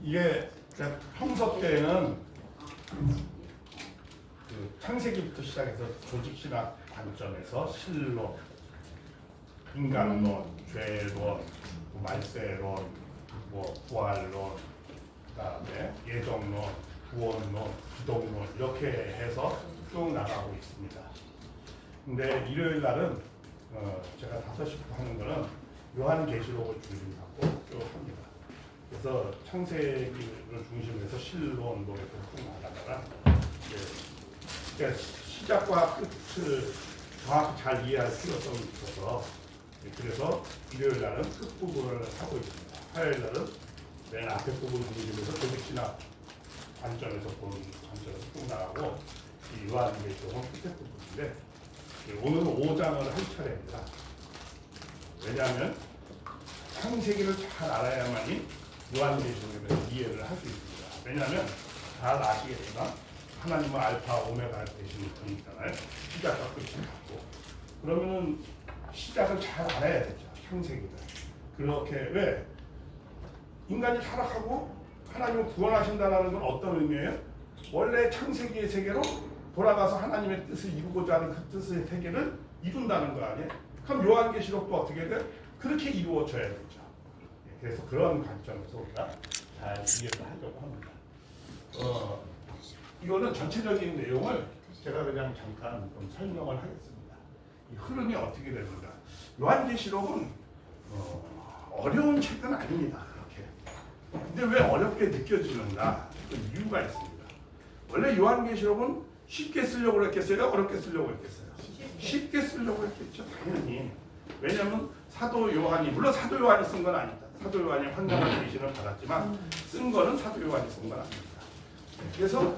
이게 평소 때는 그 창세기부터 시작해서 조직신학 관점에서 신론, 인간론, 죄론, 말세론, 부활론, 그다음에 예정론, 구원론, 기독론 이렇게 해서 쭉 나가고 있습니다. 근데 일요일 날은 제가 5시부터 하는 거는 요한계시록을 중심하고 쭉 합니다. 그래서 창세기를 중심으로 해서 신론, 노래도 쭉 나가다가 그러니까 시작과 끝을 정확히 잘 이해할 필요성이 있어서 그래서 일요일 날은 끝부분을 하고 있습니다. 화요일 날은 맨 앞에 부분을 중심으로 조직신학 관점에서 보는 관점에서 쭉 나가고 이 요한계시록은 끝에 부분인데 오늘은 5장을 할 차례입니다. 왜냐하면 창세기를 잘 알아야만이 요한계시록에 대해서 이해를 할 수 있습니다. 왜냐하면 잘 아시겠지만 하나님은 알파 오메가 되시는 분이잖아요. 시작과 끝이 같고 그러면은 시작을 잘 알아야 되죠. 창세기를. 그렇게 왜 인간이 타락하고 하나님을 구원하신다는 건 어떤 의미예요? 원래 창세기의 세계로 돌아가서 하나님의 뜻을 이루고자 하는 그 뜻의 세계를 이룬다는 거 아니에요? 그럼 요한계시록도 어떻게 돼? 그렇게 이루어져야 되죠. 그래서 그런 관점에서 우리가 잘 이해를 하려고 합니다. 이거는 전체적인 내용을 제가 그냥 잠깐 좀 설명을 하겠습니다. 이 흐름이 어떻게 되는가? 요한계시록은 어려운 책은 아닙니다. 그렇게. 근데 왜 어렵게 느껴지는가? 그 이유가 있습니다. 원래 요한계시록은 쉽게 쓰려고 했겠어요? 어렵게 쓰려고 했겠어요? 쉽게 쓰려고 했겠죠. 당연히. 왜냐하면 사도 요한이, 물론 사도 요한이 쓴 건 아니다. 사도 요한이 환상한 계시를 받았지만 쓴 거는 사도 요한이 쓴 건 아닙니다. 그래서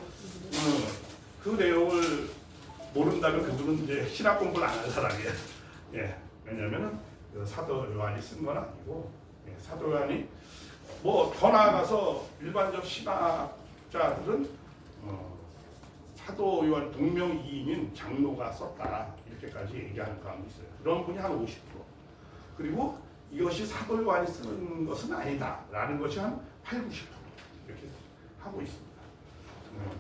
그 내용을 모른다면 그분은 이제 신학 공부를 안 한 사람이에요. 예, 왜냐하면 그 사도 요한이 쓴 건 아니고 사도 요한이 뭐 더 나아가서 일반적 신학자들은 사도 요한 동명이인인 장로가 썼다 이렇게까지 얘기하는 사람도 있어요. 그런 분이 한 50%. 그리고 이것이 사도 요한이 쓰는 것은 아니다라는 것이 한 8, 90% 이렇게 하고 있습니다.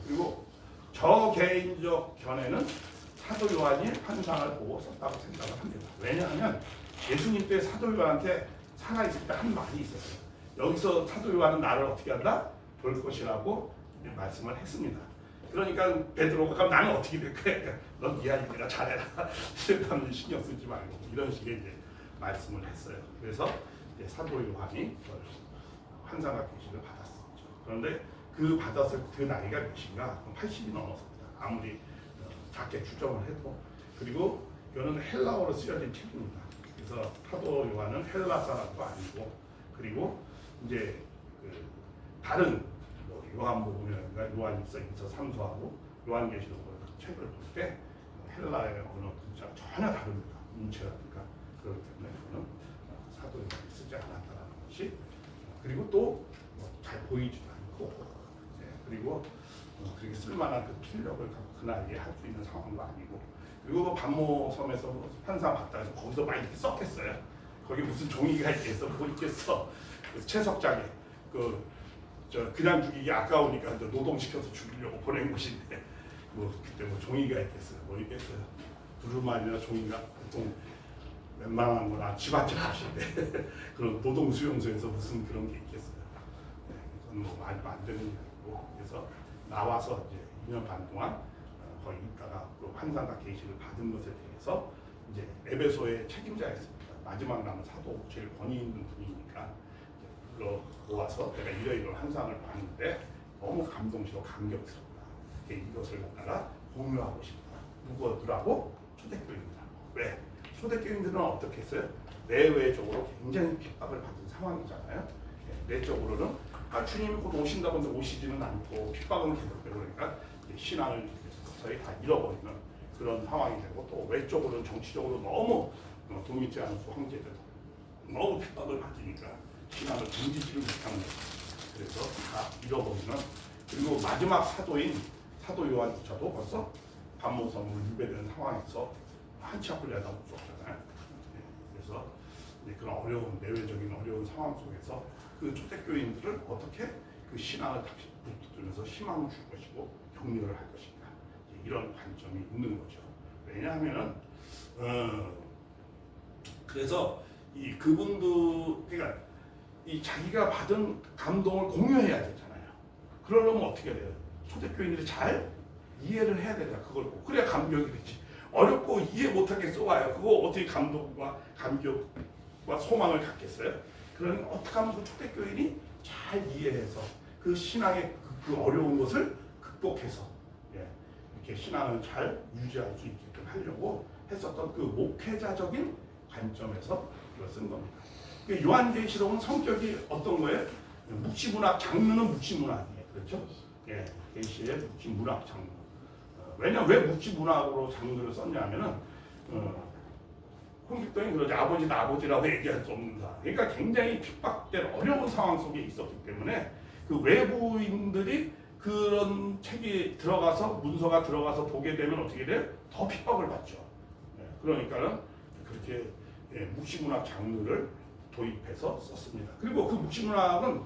그리고 저 개인적 견해는 사도 요한이 환상을 보고 썼다고 생각을 합니다. 왜냐하면 예수님 때 사도 요한한테 살아있을 때 한 말이 있었어요. 여기서 사도 요한은 나를 어떻게 한다? 볼 것이라고 말씀을 했습니다. 그러니까 베드로가 그럼 나는 어떻게 될 거야? 넌 네 할 일이나 잘해라. 이런 신경 쓰지 말고 이런 식의 이제 말씀을 했어요. 그래서 이제 사도 요한이 환상과 계시를 받았었죠. 그런데 그 받았을 그 나이가 몇인가? 80이 넘었습니다. 아무리 작게 추정을 해도. 그리고 이거는 헬라어로 쓰여진 책입니다. 그래서 사도 요한은 헬라 사람도 아니고 그리고 이제 그 다른 요한복음이라든가 요한일서에서 삼서하고 요한계시록을 책을 볼 때 헬라의 언어 글자가 전혀 다릅니다. 문체라든가 그렇기 때문에 저는 사도 요한이 쓰지 않았다는 것이 그리고 또 잘 보이지도 않고 그리고 그렇게 쓸만한 그 필력을 그 나이에 할 수 있는 상황도 아니고 그리고 반모섬에서 환상 봤다 해서 거기서 막 이렇게 썼겠어요. 거기 무슨 종이가 있겠어? 뭐 있겠어? 채석장에 그냥 죽이기 아까우니까 노동시켜서 죽이려고 보낸 곳인데 뭐 그때 뭐 종이가 있겠어요? 뭐 있겠어요? 두루마리나 종이가 보통 웬만한 거나 집안집 값인데 그런 노동수용소에서 무슨 그런 게 있겠어요? 그건 뭐 말도 안 되는 일이고 그래서 나와서 이제 2년 반 동안 거기 있다가 그 환상과 계시를 받은 것에 대해서 이제 에베소의 책임자였습니다. 마지막 남은 사도 제일 권위 있는 분이니까 모아서 내가 이러이러한 환상을 봤는데 너무 감동스럽고 감격스럽다. 이것을 갖다가 공유하고 싶다. 누구들하고? 초대교인들하고. 왜? 초대교인들은 어떻게 했어요? 내외적으로 굉장히 핍박을 받은 상황이잖아요. 내적으로는 주님이 곧 오신다고 하는데 오시지는 않고 핍박은 계속되고 그러니까 신앙을 서서히 다 잃어버리는 그런 상황이 되고 또 외적으로는 정치적으로 너무 도미티아누스 황제들 너무 핍박을 받으니까 신앙을 등지지를 못하는 거예요. 그래서 다 잃어버리는 그리고 마지막 사도인 사도 요한조차도 벌써 반모섬을 유배되는 상황에서 한치 앞을 내다볼 수 없잖아요. 그래서 그런 어려운 내외적인 어려운 상황 속에서 그 초대교인들을 어떻게 그 신앙을 다시 붙들면서 희망을 줄 것이고 격려를 할 것인가 이런 관점이 있는 거죠. 왜냐하면은 그래서 이 그분도 그러니까 이 자기가 받은 감동을 공유해야 되잖아요. 그러려면 어떻게 돼요? 초대교인들이 잘 이해를 해야 되잖아. 그걸 꼭. 그래야 감격이 되지. 어렵고 이해 못하게 써와요. 그거 어떻게 감동과 감격과 소망을 갖겠어요? 그러니 어떻게 하면 그 초대교인이 잘 이해해서 그 신앙의 그 어려운 것을 극복해서 이렇게 신앙을 잘 유지할 수 있게끔 하려고 했었던 그 목회자적인 관점에서 이걸 쓴 겁니다. 요한계시록은 성격이 어떤 거예요? 묵시문학 장르는 묵시문학이에요. 그렇죠? 예, 계시의 묵시문학 장르. 왜 묵시문학으로 장르를 썼냐면은 홍길동이 그러지 아버지는 아버지라고 얘기할 수 없는 사람. 그러니까 굉장히 핍박된 어려운 상황 속에 있었기 때문에 그 외부인들이 그런 책이 들어가서 문서가 들어가서 보게 되면 어떻게 돼요? 더 핍박을 받죠. 그러니까는 그렇게 묵시문학 장르를 도입해서 썼습니다. 그리고 그 묵시문학은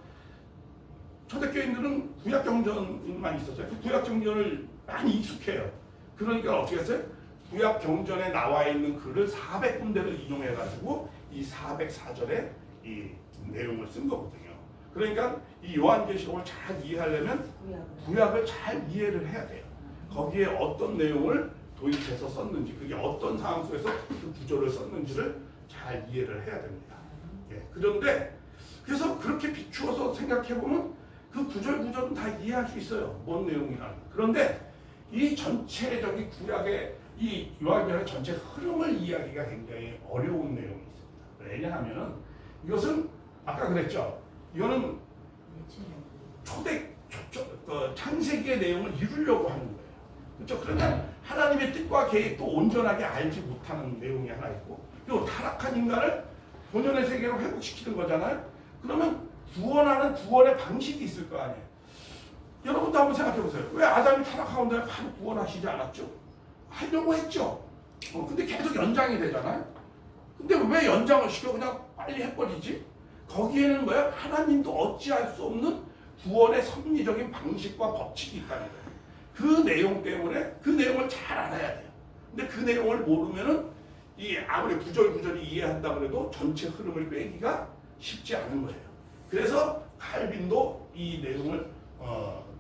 초대교인들은 구약경전만 있었어요. 그 구약경전을 많이 익숙해요. 그러니까 어떻게 했어요? 구약경전에 나와 있는 글을 400군데를 인용해가지고 이 404절에 이 내용을 쓴 거거든요. 그러니까 이 요한계시록을 잘 이해하려면 구약을 잘 이해를 해야 돼요. 거기에 어떤 내용을 도입해서 썼는지, 그게 어떤 상황 속에서 그 구조를 썼는지를 잘 이해를 해야 됩니다. 그런데 그래서 그렇게 비추어서 생각해보면 그 구절구절은 다 이해할 수 있어요. 뭔 내용이라는. 그런데 이 전체적인 구약의 이 요한계시록의 전체 흐름을 이해하기가 굉장히 어려운 내용이 있습니다. 왜냐하면은 이것은 아까 그랬죠. 이거는 창세기의 내용을 이루려고 하는 거예요. 그렇죠? 그러면 하나님의 뜻과 계획도 온전하게 알지 못하는 내용이 하나 있고, 그리고 타락한 인간을 본연의 세계로 회복시키는 거잖아요. 그러면 구원하는 구원의 방식이 있을 거 아니에요. 여러분도 한번 생각해 보세요. 왜 아담이 타락하고 나면 바로 구원하시지 않았죠? 하려고 했죠. 근데 계속 연장이 되잖아요. 근데 왜 연장을 시켜 그냥 빨리 해버리지? 거기에는 뭐야? 하나님도 어찌할 수 없는 구원의 섭리적인 방식과 법칙이 있다는 거예요. 그 내용 때문에 그 내용을 잘 알아야 돼요. 근데 그 내용을 모르면은 이 아무리 구절구절이 이해한다 그래도 전체 흐름을 꿰기가 쉽지 않은 거예요. 그래서 칼빈도 이 내용을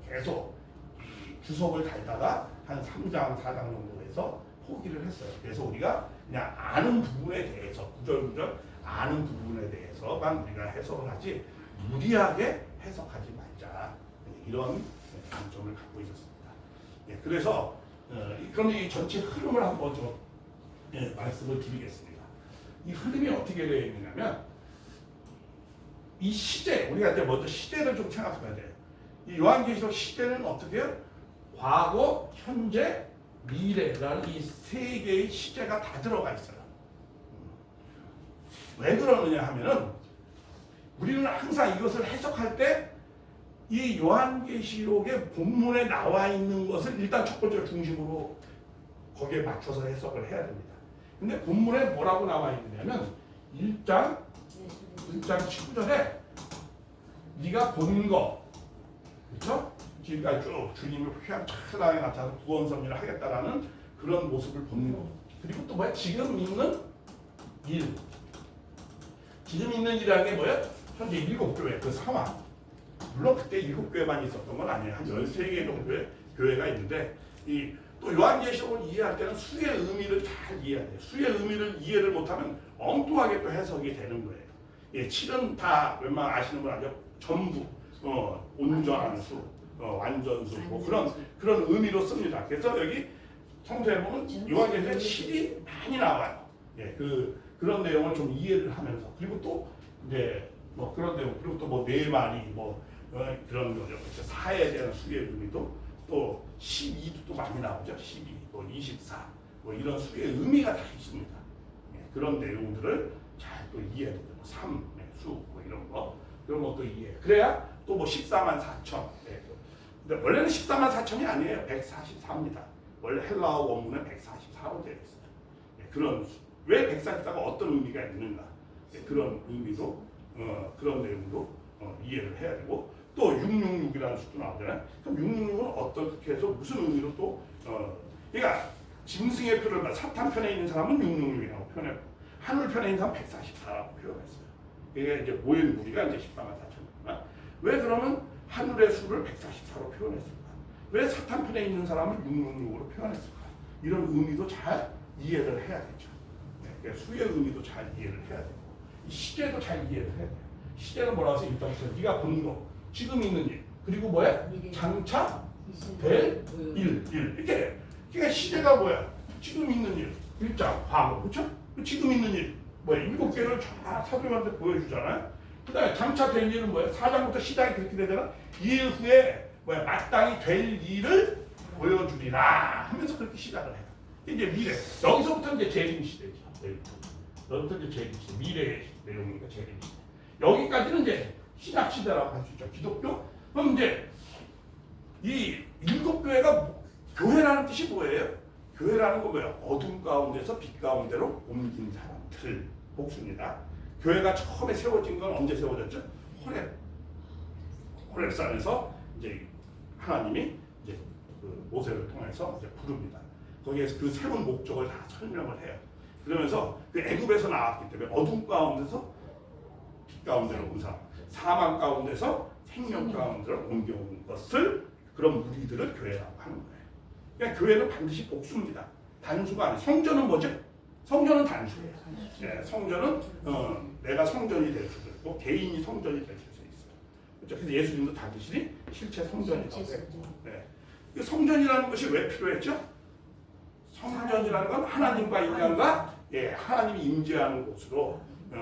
계속 주석을 달다가 한 3장, 4장 정도 해서 포기를 했어요. 그래서 우리가 그냥 아는 부분에 대해서 구절구절 아는 부분에 대해서만 우리가 해석을 하지 무리하게 해석하지 말자. 이런 관점을 갖고 있었습니다. 그래서 그럼 이 전체 흐름을 한번 좀 말씀을 드리겠습니다. 이 흐름이 어떻게 되어 있느냐면 이 시제, 우리가 이제 먼저 시제를 좀 생각해야 돼요. 이 요한계시록 시제는 어떻게 해요? 과거, 현재, 미래라는 이 세 개의 시제가 다 들어가 있어요. 왜 그러느냐 하면은 우리는 항상 이것을 해석할 때 이 요한계시록의 본문에 나와 있는 것을 일단 첫 번째 중심으로 거기에 맞춰서 해석을 해야 됩니다. 근데 본문에 뭐라고 나와 있느냐면 1장 19절에 네가 본 거, 그렇죠? 지금까지 쭉 주님이 휘황찬란하게 나타나서 구원 섭리를 하겠다라는 그런 모습을 보는 거. 그리고 또 뭐야? 지금 있는 일. 지금 있는 일이라는 게 뭐야? 현재 7교회 그 상황. 물론 그때 7교회만 있었던 건 아니에요. 한 13개 정도의 교회가 있는데 또 요한계시록을 이해할 때는 수의 의미를 잘 이해해야 돼요. 수의 의미를 이해를 못하면 엉뚱하게 또 해석이 되는 거예요. 7은 다 웬만하면 아시는 분 알죠? 전부, 온전한 수, 완전수, 뭐 그런 의미로 씁니다. 그래서 여기 성서에 보면 요한계시록에 7이 많이 나와요. 그런 내용을 좀 이해를 하면서 그리고 또 이제 뭐 그런 내용 그리고 또 뭐 네 마리 뭐 그런 거죠. 사에 대한 수의 의미도 또 12도 또 많이 나오죠. 12, 또 24, 뭐 이런 수의 의미가 다 있습니다. 그런 내용들을 잘 또 이해해야 돼요. 3, 수, 뭐 이런 거 그런 것도 이해. 그래야 또 뭐 14만 4천. 근데 원래는 14만 4천이 아니에요. 144입니다. 원래 헬라어 원문은 144로 되어 있어요. 그런 왜 144가 어떤 의미가 있는가? 그런 의미도 그런 내용도 이해를 해야 되고 또 666이라는 수도 나오잖아요. 그럼 666은 어떻게 해서 무슨 의미로 또 그러니까 짐승의 표를 사탄편에 있는 사람은 666이라고 표현했고 하늘편에 있는 사람은 144라고 표현했어요. 이게 이제 모인 무리가 이제 14만 4천. 왜 그러면 하늘의 수를 144로 표현했을까? 왜 사탄편에 있는 사람을 666으로 표현했을까? 이런 의미도 잘 이해를 해야 되죠. 그러니까 수의 의미도 잘 이해를 해야 되고 시제도 잘 이해를 해야 돼요. 시제는 뭐라고 해서 일단부터 네가 본 거, 지금 있는 일, 그리고 뭐야? 장차 될 일. 이렇게. 그러니까 시제가 뭐야? 지금 있는 일, 일장, 과거, 그렇죠? 지금 있는 일, 뭐야? 7개를 쫙 사도한테 보여주잖아요. 그다음에 장차 될 일은 뭐야? 4장부터 시작이 그렇게 되잖아. 일 후에 뭐야? 마땅히 될 일을 보여주리라 하면서 그렇게 시작을 해요. 이제 미래. 여기서부터 이제 재림 시대죠. 여기부터 이제 재림 시대, 미래의 내용이니까 재림 시대. 여기까지는 이제 신약 시대라고 할 수 있죠. 기독교. 그럼 이제 이 7교회가 교회라는 뜻이 뭐예요? 교회라는 건 뭐예요? 어둠 가운데서 빛 가운데로 옮긴 사람들 복수입니다. 교회가 처음에 세워진 건 언제 세워졌죠? 호렙산에서 이제 하나님이 이제 그 모세를 통해서 이제 부릅니다. 거기에서 그 세운 목적을 다 설명을 해요. 그러면서 그 애굽에서 나왔기 때문에 어둠 가운데서 빛 가운데로 온 사람, 사망 가운데서 생명 가운데로 옮겨온 것을 그런 무리들을 교회라고 하는 거예요. 그러니까 교회는 반드시 복수입니다. 단수가 아니에요. 성전은 뭐죠? 성전은 단수예요. 네, 성전은 내가 성전이 될 수도 있고 개인이 성전이 될 수도 있어요. 그렇죠? 그래서 예수님도 당신이 실체 성전이라고 했고, 네. 그 성전이라는 것이 왜 필요했죠? 성전이라는 건 하나님과 인간과 하나님이 임재하는 곳으로.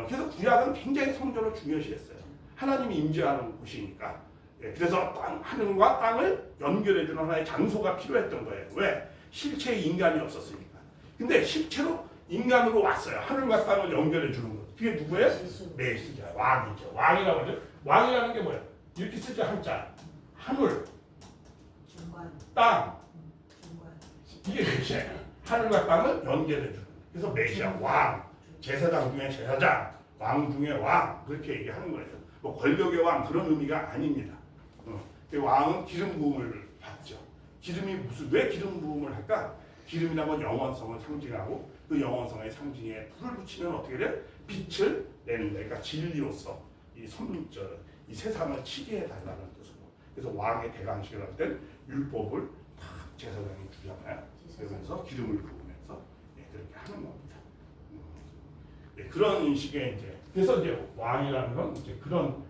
그래서 구약은 굉장히 성전을 중요시했어요. 하나님이 임재하는 곳이니까. 그래서 하늘과 땅을 연결해주는 하나의 장소가 필요했던 거예요. 왜? 실체의 인간이 없었으니까. 근데 실체로 인간으로 왔어요. 하늘과 땅을 연결해주는 것. 그게 누구예요? 메시아, 왕이죠. 왕이라고 하죠. 왕이라는 게 뭐예요? 이렇게 쓰죠. 한자. 하늘, 땅. 이게 메시아예요. 하늘과 땅을 연결해주는. 그래서 메시아, 왕. 제사장 중에 제사장, 왕 중에 왕. 그렇게 얘기하는 거예요. 뭐 권력의 왕 그런 의미가 아닙니다. 그 왕은 기름 부음을 받죠. 기름이 왜 기름 부음을 할까? 기름이라는 건 영원성을 상징하고 그 영원성의 상징에 불을 붙이면 어떻게 돼? 빛을 내는 거예요. 그러니까 진리로서 이 세상을 치게 해달라는 뜻으로. 그래서 왕의 대강식을 할 땐 율법을 다 제사장이 주잖아요. 그러면서 기름을 부으면서 그렇게 하는 겁니다. 그런 식의 이제 그래서 이제 왕이라는 건 이제 그런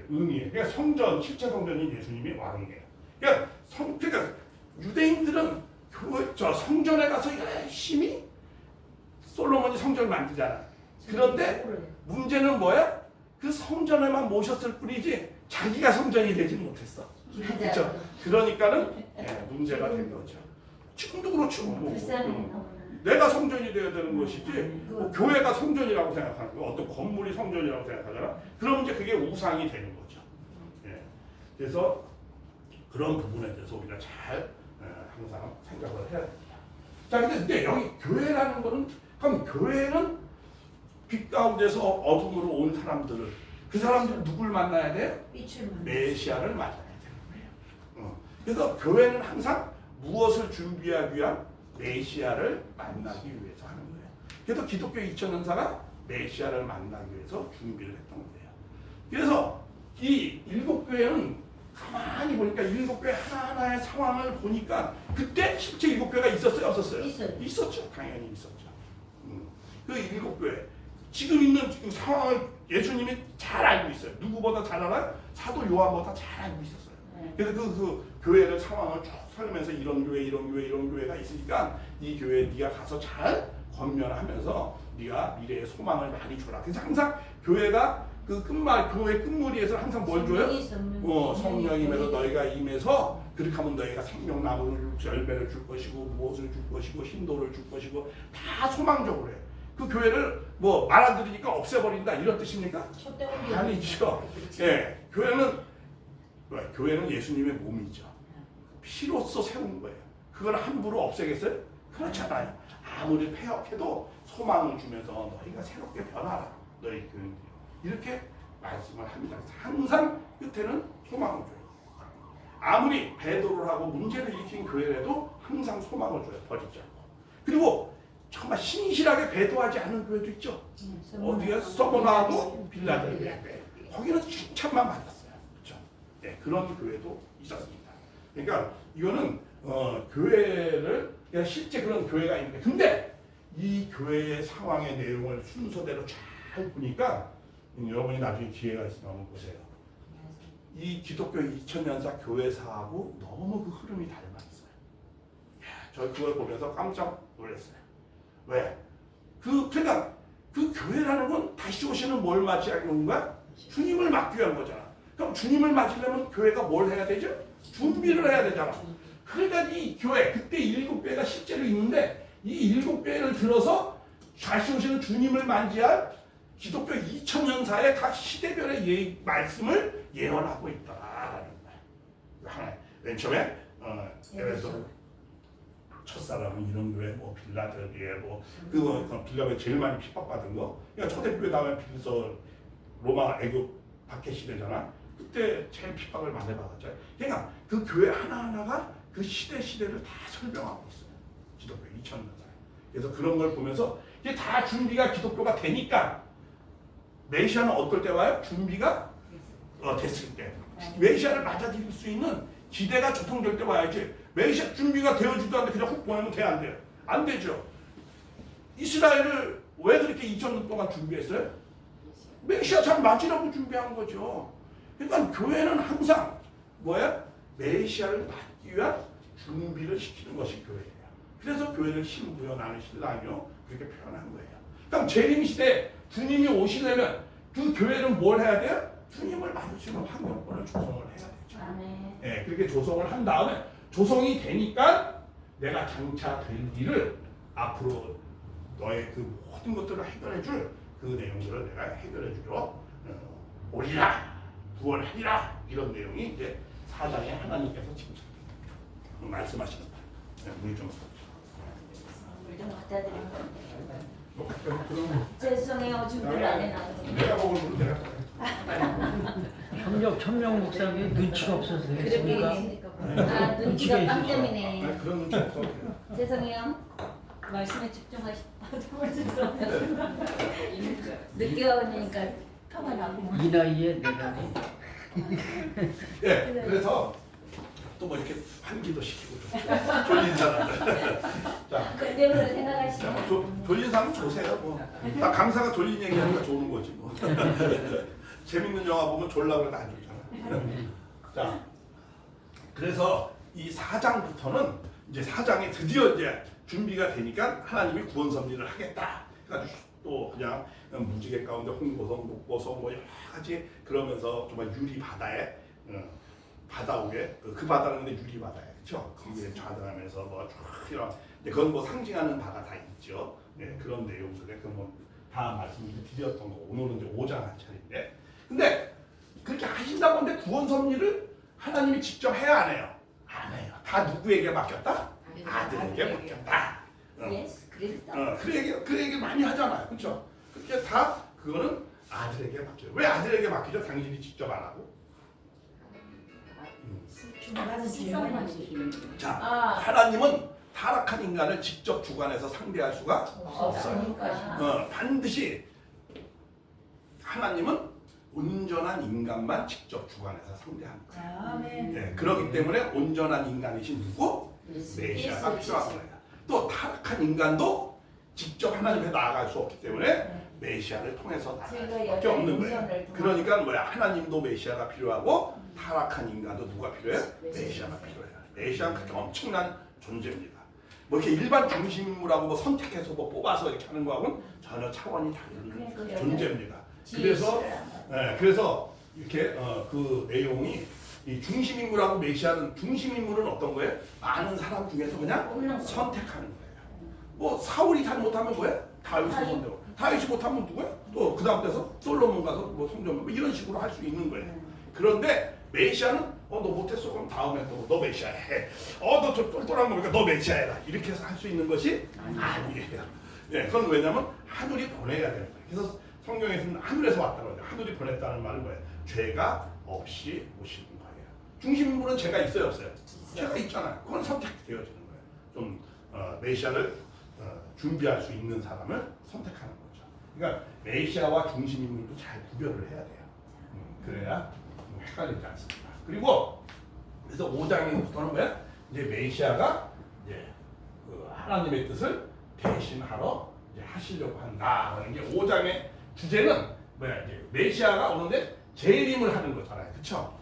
의미예요. 그러니까 성전, 실체 성전이 예수님이 왕이에요. 그러니까 유대인들은 성전에 가서 열심히 솔로몬이 성전을 만들잖아. 그런데 문제는 뭐야? 그 성전에만 모셨을 뿐이지 자기가 성전이 되지 못했어. 그렇죠? 그러니까는 문제가 된 거죠. 지금도 그렇죠. 내가 성전이 되어야 되는 것이지 뭐 교회가 성전이라고 생각하는 거, 어떤 건물이 성전이라고 생각하잖아. 그러면 이제 그게 우상이 되는 거죠. 그래서 그런 부분에 대해서 우리가 잘 항상 생각을 해야 됩니다. 자, 근데 여기 교회라는 거는 그럼 교회는 빛 가운데서 어둠으로 온 사람들을 그 사람들은 누굴 만나야 돼요? 메시아를 만나야 되는 거예요. 그래서 교회는 항상 무엇을 준비하기 위한 메시아를 만나기 위해서 하는 거예요. 그래서 기독교 2000년사가 메시아를 만나기 위해서 준비를 했던 거예요. 그래서 이 7교회는 가만히 보니까 7교회 하나하나의 상황을 보니까 그때 실제 7교회가 있었어요? 없었어요? 있었죠. 당연히 있었죠. 그 7교회 지금 있는 상황을 예수님이 잘 알고 있어요. 누구보다 잘 알아요? 사도 요한보다 잘 알고 있었어요. 그래서 그 교회를 상황을 쭉 설명해서 이런 교회가 있으니까 이 교회에 네가 가서 잘 권면하면서 네가 미래의 소망을 많이 줘라. 그래서 항상 교회가 그 교회 끝무리에서 항상 뭘 줘요? 성령임에서 너희가 임해서 그렇게 하면 너희가 생명나무를 열매를 줄 것이고 무엇을 줄 것이고 hin도를 줄 것이고 다 소망적으로 해요. 그 교회를 뭐 말 안 들으니까 없애버린다 이런 뜻입니까? 아니죠. 교회는 예수님의 몸이죠. 피로써 세운 거예요. 그걸 함부로 없애겠어요? 그렇잖아요. 아무리 폐역해도 소망을 주면서 너희가 새롭게 변하라. 너희 교인들이 이렇게 말씀을 합니다. 항상 끝에는 소망을 줘요. 아무리 배도를 하고 문제를 일으킨 교회라도 항상 소망을 줘요. 버리지 않고. 그리고 정말 신실하게 배도하지 않은 교회도 있죠. 어디에 서머나하고 빌라델비아 교회. 거기는 칭찬만 받았어요. 그렇죠? 네, 그런 교회도 있었습니다. 그러니까 이거는 교회를 그냥 실제 그런 교회가 있는데, 근데 이 교회의 상황의 내용을 순서대로 잘 보니까 여러분이 나중에 기회가 있으면 한번 보세요. 이 기독교 2000년사 교회사하고 너무 그 흐름이 닮아 있어요. 저 그걸 보면서 깜짝 놀랐어요. 왜? 그러니까 그 교회라는 건 다시 오시는 뭘 맞이하는 건가? 주님을 맞기 위한 거잖아. 그럼 주님을 맞으려면 교회가 뭘 해야 되죠? 준비를 해야 되잖아. 그러니까 이 교회, 그때 7배가 실제로 있는데 이 7배를 들어서 다시 오시는 주님을 맞이할 기독교 2000년사의 각 시대별의 말씀을 예언하고 있다라는 거예요. 맨 처음에 에베소 첫사람은 이런 교회, 뭐 빌라델비아, 그 빌라델비아 제일 많이 핍박받은 거. 그러니까 초대교회 다음에 빌서 로마 애굽 박해 시대잖아. 그때 제일 핍박을 많이 받았죠. 그러니까 그 교회 하나하나가 그 시대를 다 설명하고 있어요. 기독교 2000년사에. 그래서 그런 걸 보면서 이게 다 준비가 기독교가 되니까 메시아는 어떨 때 와요? 준비가 됐을 때. 메시아를 맞아들일 수 있는 기대가 조성될 때 와야지. 메시아 준비가 되어지도 않는데 그냥 훅 보내면 안 돼요. 안 되죠. 이스라엘을 왜 그렇게 2000년 동안 준비했어요? 메시아 잘 맞으라고 준비한 거죠. 그러니까 교회는 항상 뭐야? 메시아를 맞기 위한 준비를 시키는 것이 교회예요. 그래서 교회를 신부여 나는 신랑이요 그렇게 표현한 거예요. 그럼 재림 시대 주님이 오시려면 그 교회는 뭘 해야 돼요? 주님을 맞을 수 있는 환경권을 조성을 해야 되죠. 네, 그렇게 조성을 한 다음에 조성이 되니까 내가 장차 될 일을 앞으로 너의 그 모든 것들을 해결해 줄 그 내용들을 내가 해결해 주러 오리라 구원하리라 이런 내용이 이제 4장에 하나님께서 지금 말씀하시는 거예요. 물 좀 갖다 드리면 죄송해요. 준비를 안 해놨는데. 내가 먹을 물 내가 협력 천명 목사님이 눈치가 없어서 그랬습니까? 아, 눈치가 빵 때문에. 그런 눈치 없어. 죄송해요. 말씀에 집중하시고 늦게 와보니까 표가 나고. 이 나이에 내가 예, 그래서 또 뭐 이렇게 환기도 시키고 좀 졸린 사람들. 자, 그때부터 생각하시면 졸린 사람 조세요. 뭐. 나 강사가 졸린 얘기하니까 좋은 거지 뭐. 재밌는 영화 보면 졸라고 해도 안 졸잖아. 자, 그래서 이 4장부터는 이제 4장이 드디어 이제 준비가 되니까 하나님이 구원 섭리를 하겠다. 그래가지고 또 그냥 무지개 가운데 홍보성, 목보성 뭐 여러 가지 그러면서 정말 유리 바다에 바다 위에 그 바다는 근데 유리 바다에 그렇죠? 그 위에 좌등하면서 뭐 이런 그건 뭐 상징하는 바가 다 있죠. 네, 그런 내용들에 다 말씀드렸던 거. 오늘은 이제 5장 한 차례인데, 근데 그렇게 하신다고 하는데 구원 섭리를 하나님이 직접 해야 안 해요? 안 해요. 다 누구에게 맡겼다? 아들에게 맡겼다. 그 얘기 많이 하잖아요. 그렇죠? 그렇게 다 그거는 아들에게 맡겨요. 왜 아들에게 맡기죠? 당신이 직접 안 하고. 자, 하나님은 타락한 인간을 직접 주관해서 상대할 수가 없어요. 반드시 하나님은 온전한 인간만 직접 주관해서 상대하는 거예요. 네, 그렇기 때문에 온전한 인간이신 누구? 메시아가 필요한 거예요. 또 타락한 인간도 직접 하나님 앞에 나아갈 수 없기 때문에 메시아를 통해서 나아갈 수밖에 없는 거예요. 그러니까 뭐야? 하나님도 메시아가 필요하고 타락한 인간도 누가 필요해요? 메시아가 필요해요. 메시아는 그렇게 엄청난 존재입니다. 뭐 이렇게 일반 중심 인물하고 뭐 선택해서 뭐 뽑아서 이렇게 하는 거하고는 전혀 차원이 다른 존재입니다. 그래서 이렇게 그 내용이 이 중심 인물하고 메시아는 중심 인물은 어떤 거예요? 많은 사람 중에서 그냥 선택하는 거예요. 뭐 사울이 잘못하면 뭐야? 다윗이 선택하고 다윗이 못하면 누구야? 또 그 다음 때서 솔로몬 가서 뭐 성전 뭐 이런 식으로 할 수 있는 거예요. 그런데 메시아는 너 못했어 그럼 다음에 또 너 메시아 해. 너 저 똘똘한 거니까 너 메시아 해라. 이렇게 해서 할 수 있는 것이 아니에요. 네, 그건 왜냐면 하늘이 보내야 되는 거예요. 그래서 성경에서는 하늘에서 왔다고 하죠. 하늘이 보냈다는 말은 뭐예요? 죄가 없이 오시는 거예요. 중심인물은 제가 있어요, 없어요? 제가 있잖아요. 그건 선택되어지는 거예요. 좀 메시아를 준비할 수 있는 사람을 선택하는 거죠. 그러니까 메시아와 중심인물도 잘 구별을 해야 돼요. 그래야 헷갈리지 않습니다. 그리고 그래서 5장에부터는 뭐야? 이제 메시아가 이제 그 하나님의 뜻을 대신하러 이제 하시려고 한다라는 게 5장의 주제는 뭐야? 이제 메시아가 오는데 재림을 하는 거잖아요, 그렇죠?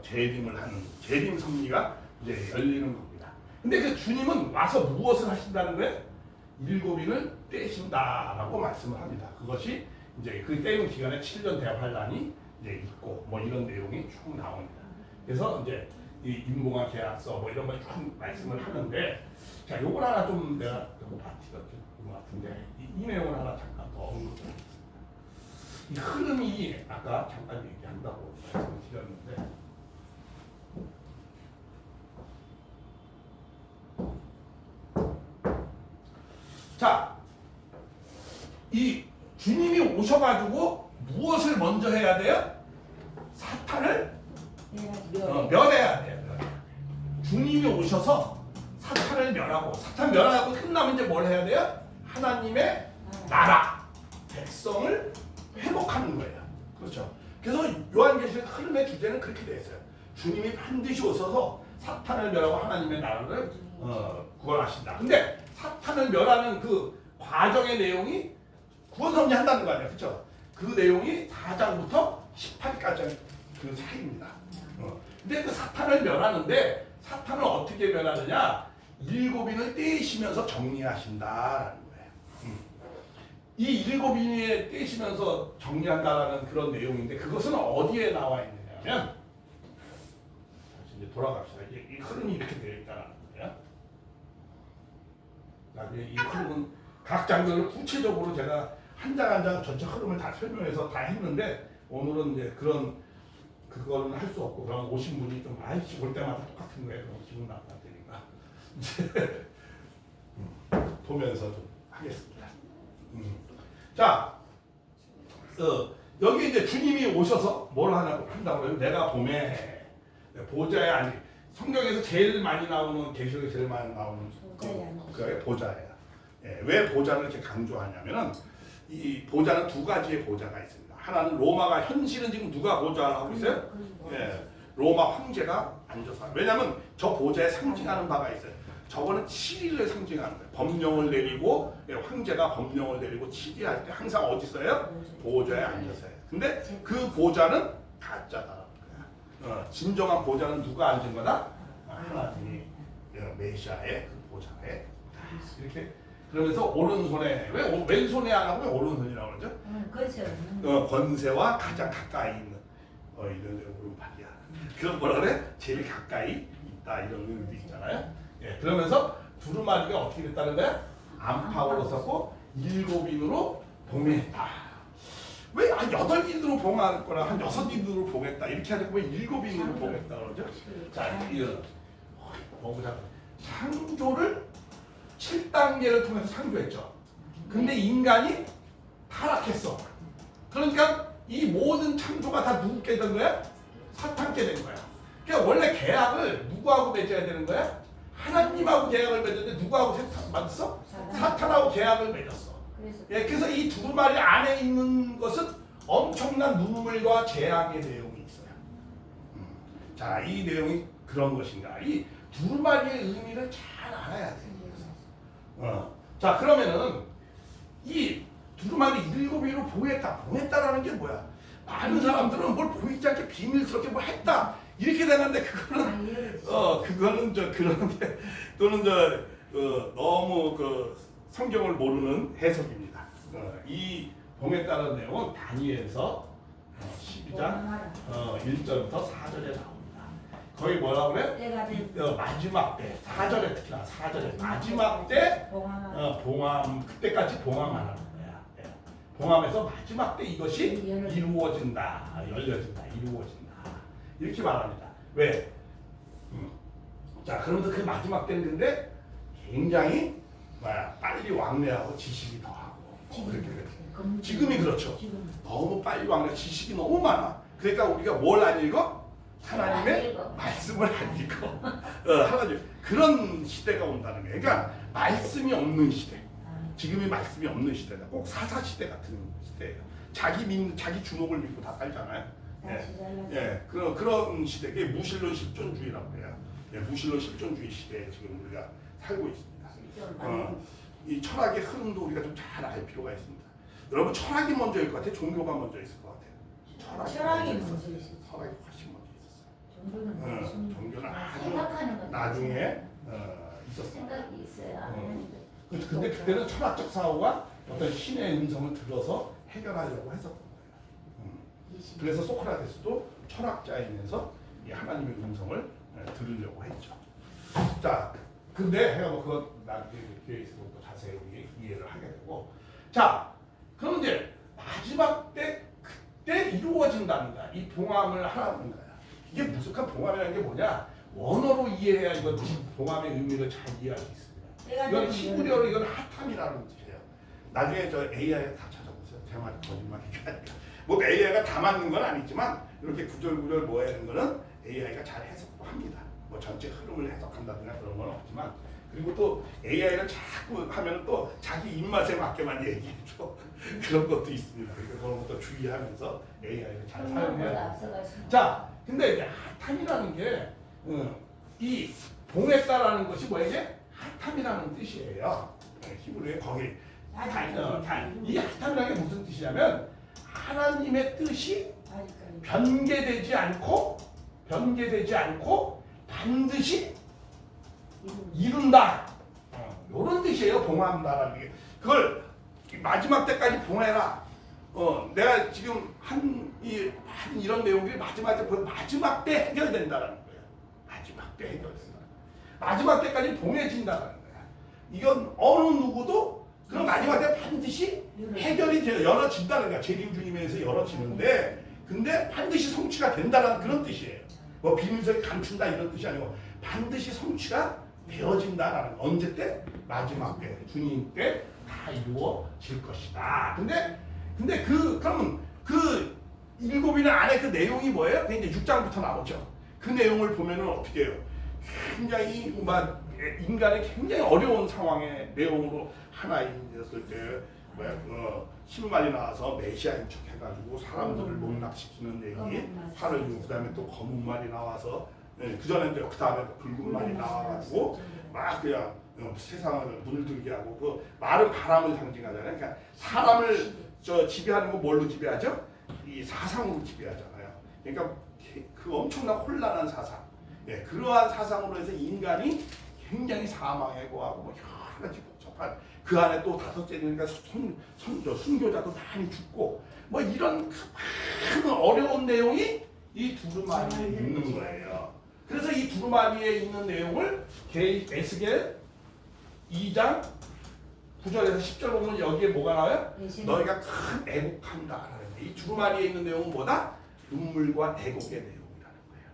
재림을 하는 재림 섭리가 이제 열리는 겁니다. 근데 그 주님은 와서 무엇을 하신다는 거예요? 일곱인을 떼신다라고 말씀을 합니다. 그것이 이제 그 떼는 기간에 7년 대환란이 이제 있고 뭐 이런 내용이 쭉 나옵니다. 그래서 이제 이 인봉한 계약서 뭐 이런 걸 쭉 말씀을 하는데 자, 요걸 하나 좀 내가 좀 바티가 것 같은데 이 내용을 하나 잠깐 더 언급을 하겠습니다. 이 흐름이 아까 잠깐 얘기한다고 말씀을 드렸는데 자, 이 주님이 오셔가지고 무엇을 먼저 해야 돼요? 사탄을 멸해야 돼요. 주님이 오셔서 사탄을 멸하고 사탄 멸하고 끝나면 이제 뭘 해야 돼요? 하나님의 나라, 백성을 회복하는 거예요. 그렇죠. 그래서 요한계시록 흐름의 주제는 그렇게 되어 있어요. 주님이 반드시 오셔서 사탄을 멸하고 하나님의 나라를 구원하신다. 근데 사탄을 멸하는 그 과정의 내용이 구원 섭리한다는 거 아니에요, 그렇죠? 그 내용이 4장부터 18까지 그 사이입니다. 근데 그 사탄을 멸하는데 사탄을 어떻게 멸하느냐? 일곱인을 떼시면서 정리하신다라는 거예요. 이 일곱인에 떼시면서 정리한다라는 그런 내용인데 그것은 어디에 나와 있느냐면 다시 이제 돌아갑시다. 이 흐름이 이렇게 되어 있다는 거예요. 나중에 이 흐름은 각 장면을 구체적으로 제가 한 장 한 장 전체 흐름을 다 설명해서 다 했는데 오늘은 이제 그거는 할 수 없고 그럼 오신 분이 좀 아이씨 올 때마다 똑같은 거예요. 그럼 기분 나빠지니까 이제 보면서 좀 하겠습니다. 자, 여기 이제 주님이 오셔서 뭘 한다고 해요? 내가 봄에 보좌에 앉. 성경에서 제일 많이 나오는 계시록에 제일 많이 나오는 그게 보좌예요. 예, 왜 보좌를 이렇게 강조하냐면은 이 보좌는 두 가지의 보좌가 있습니다. 하나는 로마가 현실은 지금 누가 보좌를 하고 있어요? 예, 로마 황제가 앉아서. 왜냐하면 저 보좌에 상징하는 바가 있어요. 저거는 7일을 상징하는 거예요. 법령을 내리고 황제가 법령을 내리고 7일 할 때 항상 어디 있어요? 보좌에 앉아서 해요. 근데 그 보좌는 가짜다. 진정한 보좌는 누가 앉은 거다? 하나님이 메시아의 그 보좌에 이렇게 그러면서 오른손에 왜 왼손에 안 하고 왜 오른손이라고 그러죠? 그렇죠. 권세와 가장 가까이 있는 이런 오른팔이야. 그런 뭐라 그래? 제일 가까이 있다 이런 의미도 있잖아요. 예, 그러면서 두루마리가 어떻게 됐다는 거야? 안팎으로 섰고 7인으로 봉했다. 왜 8인으로 봉할 거나 한 6인으로 봉했다 이렇게 하지 왜 7인으로 봉했다 그러죠? 자, 이거 보자. 창조를 7단계를 통해서 창조했죠. 근데 인간이 타락했어. 그러니까 이 모든 창조가 다 누구께 된 거야? 사탄께 된 거야. 그러니까 원래 계약을 누구하고 맺어야 되는 거야? 하나님하고 계약을 맺었는데 누구하고 맺었어? 사탄하고 계약을 맺었어. 예, 그래서 이 두루마리 안에 있는 것은 엄청난 눈물과 재앙의 내용이 있어요. 자, 이 내용이 그런 것인가? 이 두루마리의 의미를 잘 알아야 돼요. 자, 그러면은 이 두루마리 7인으로 봉했다라는 게 뭐야? 많은 사람들은 뭘 보이지 않게 비밀스럽게 뭐 했다 이렇게 되는데 그거는 그런데 또는 너무 그 성경을 모르는 해석입니다. 이 봉했다는 내용은 다니엘서 12장 1절부터 4절에 나옵니다. 거기 뭐라 그래? 마지막 때 4절에 특히나 4절에 마지막 때 봉함 그때까지 봉함하는 거야. 예. 봉함에서 마지막 때 이것이 이루어진다, 열려진다, 이루어진다 이렇게 말합니다. 왜? 자, 그러면서 그 마지막 때는 근데 굉장히 빨리 왕래하고 지식이 더하고 그렇게 지금이 그렇죠. 너무 빨리 왕래 지식이 너무 많아. 그러니까 우리가 뭘 안 읽어? 안 하나님의 읽어. 말씀을 안 읽어. 하나님 그런 시대가 온다는 거예요. 그러니까 말씀이 없는 시대. 지금이 말씀이 없는 시대다. 꼭 사사 시대 같은 시대예요. 자기 주목을 믿고 다 살잖아요. 그런 시대. 그게 무신론 실존주의라고 해요. 무신론 실존주의 시대에 지금 우리가 살고 있습니다. 이 철학의 흐름도 우리가 좀 잘 알 필요가 있습니다. 여러분 철학이 먼저일 것 같아요? 종교가 먼저 있을 것 같아요? 철학이 먼저 먼저 있었어요. 있었어요. 철학이 훨씬 먼저 있었어요. 종교는 아주 생각하는 거 나중에 있었어요. 생각이 있어요. 근데 그때는 철학적 사고가 어떤 신의 음성을 들어서 해결하려고 했었던 거예요. 그래서 소크라테스도 철학자이면서 이 하나님의 음성을 들으려고 했죠. 자, 근데 해가 뭐 그건 나중에 기회에 있어서 또 자세히 이해를 하게 되고, 자, 그럼 이제 마지막 때 그때 이루어진다는 거야. 이 봉함을 하라는 거야. 이게 무속한 봉함이라는 게 뭐냐? 원어로 이해해야 이건 봉함의 의미를 잘 이해할 수 있습니다. 이건 히브리어로 이건 하탐이라는 뜻이에요. 나중에 저 AI에 다 찾아보세요. 제 말이 거짓말이니까. 뭐 AI가 다 맞는 건 아니지만 이렇게 구절구절 모아내는 거는 AI가 잘 해석도 합니다. 뭐 전체 흐름을 해석한다든가 그런 건 없지만, 그리고 또 AI를 자꾸 하면 또 자기 입맛에 맞게만 얘기해줘. 그런 것도 있습니다. 그러니까 그런 것도 주의하면서 AI를 잘 사용해야 돼요. 자, 근데 이제 하탐이라는 게 이 봉했다라는 것이 뭐예요? 하탐이라는 뜻이에요. 히브리에 거기 이 하탐이라는 게 무슨 뜻이냐면 하나님의 뜻이 변개되지 않고 반드시 이룬다. 이런 뜻이에요. 봉한다라는 게. 그걸 마지막 때까지 봉해라. 내가 지금 한 이런 내용들이 마지막 때 해결된다라는 거예요. 마지막 때 해결된다. 마지막 때까지 봉해진다라는 거야. 이건 어느 누구도 그런 마지막 때 반드시 해결이 돼요. 열어진다는 거야. 재림주님에서 열어지는데, 근데 반드시 성취가 된다는 그런 뜻이에요. 뭐 비밀스럽게 감춘다 이런 뜻이 아니고 반드시 성취가 되어진다라는 거. 언제 때? 마지막 때, 주님 때 다 이루어질 것이다. 근데 그러면 그 7인 안에 그 내용이 뭐예요? 그게 이제 6장부터 나오죠. 그 내용을 보면은 어떻게 해요? 굉장히 인간의 굉장히 어려운 상황의 내용으로 하나님이었을 때 신말이 나와서 메시아인 척 해가지고 사람들을 농락시키는 내용이 화를 주고, 그 다음에 또 검은 말이 나와서 그 전에 그 다음에 붉은 말이 나와가지고 막 그냥 세상을 물들게 하고, 그 말은 바람을 상징하잖아요. 그러니까 사람을 지배하는 거 뭘로 지배하죠? 이 사상으로 지배하잖아요. 그러니까 그 엄청난 혼란한 사상, 그러한 사상으로 해서 인간이 굉장히 사망에 고하고 뭐 여러 가지 복잡한, 그 안에 또 다섯째니까 순교자도 많이 죽고 뭐 이런 많은 어려운 내용이 이 두루마리에 있는 거예요. 그래서 이 두루마리에 있는 내용을 에스겔 2장 9절에서 10절 보면 여기에 뭐가 나와요? 너희가 큰 애곡한다라는 거예요. 이 두루마리에 있는 내용은 뭐다? 눈물과 애곡의 내용이라는 거예요.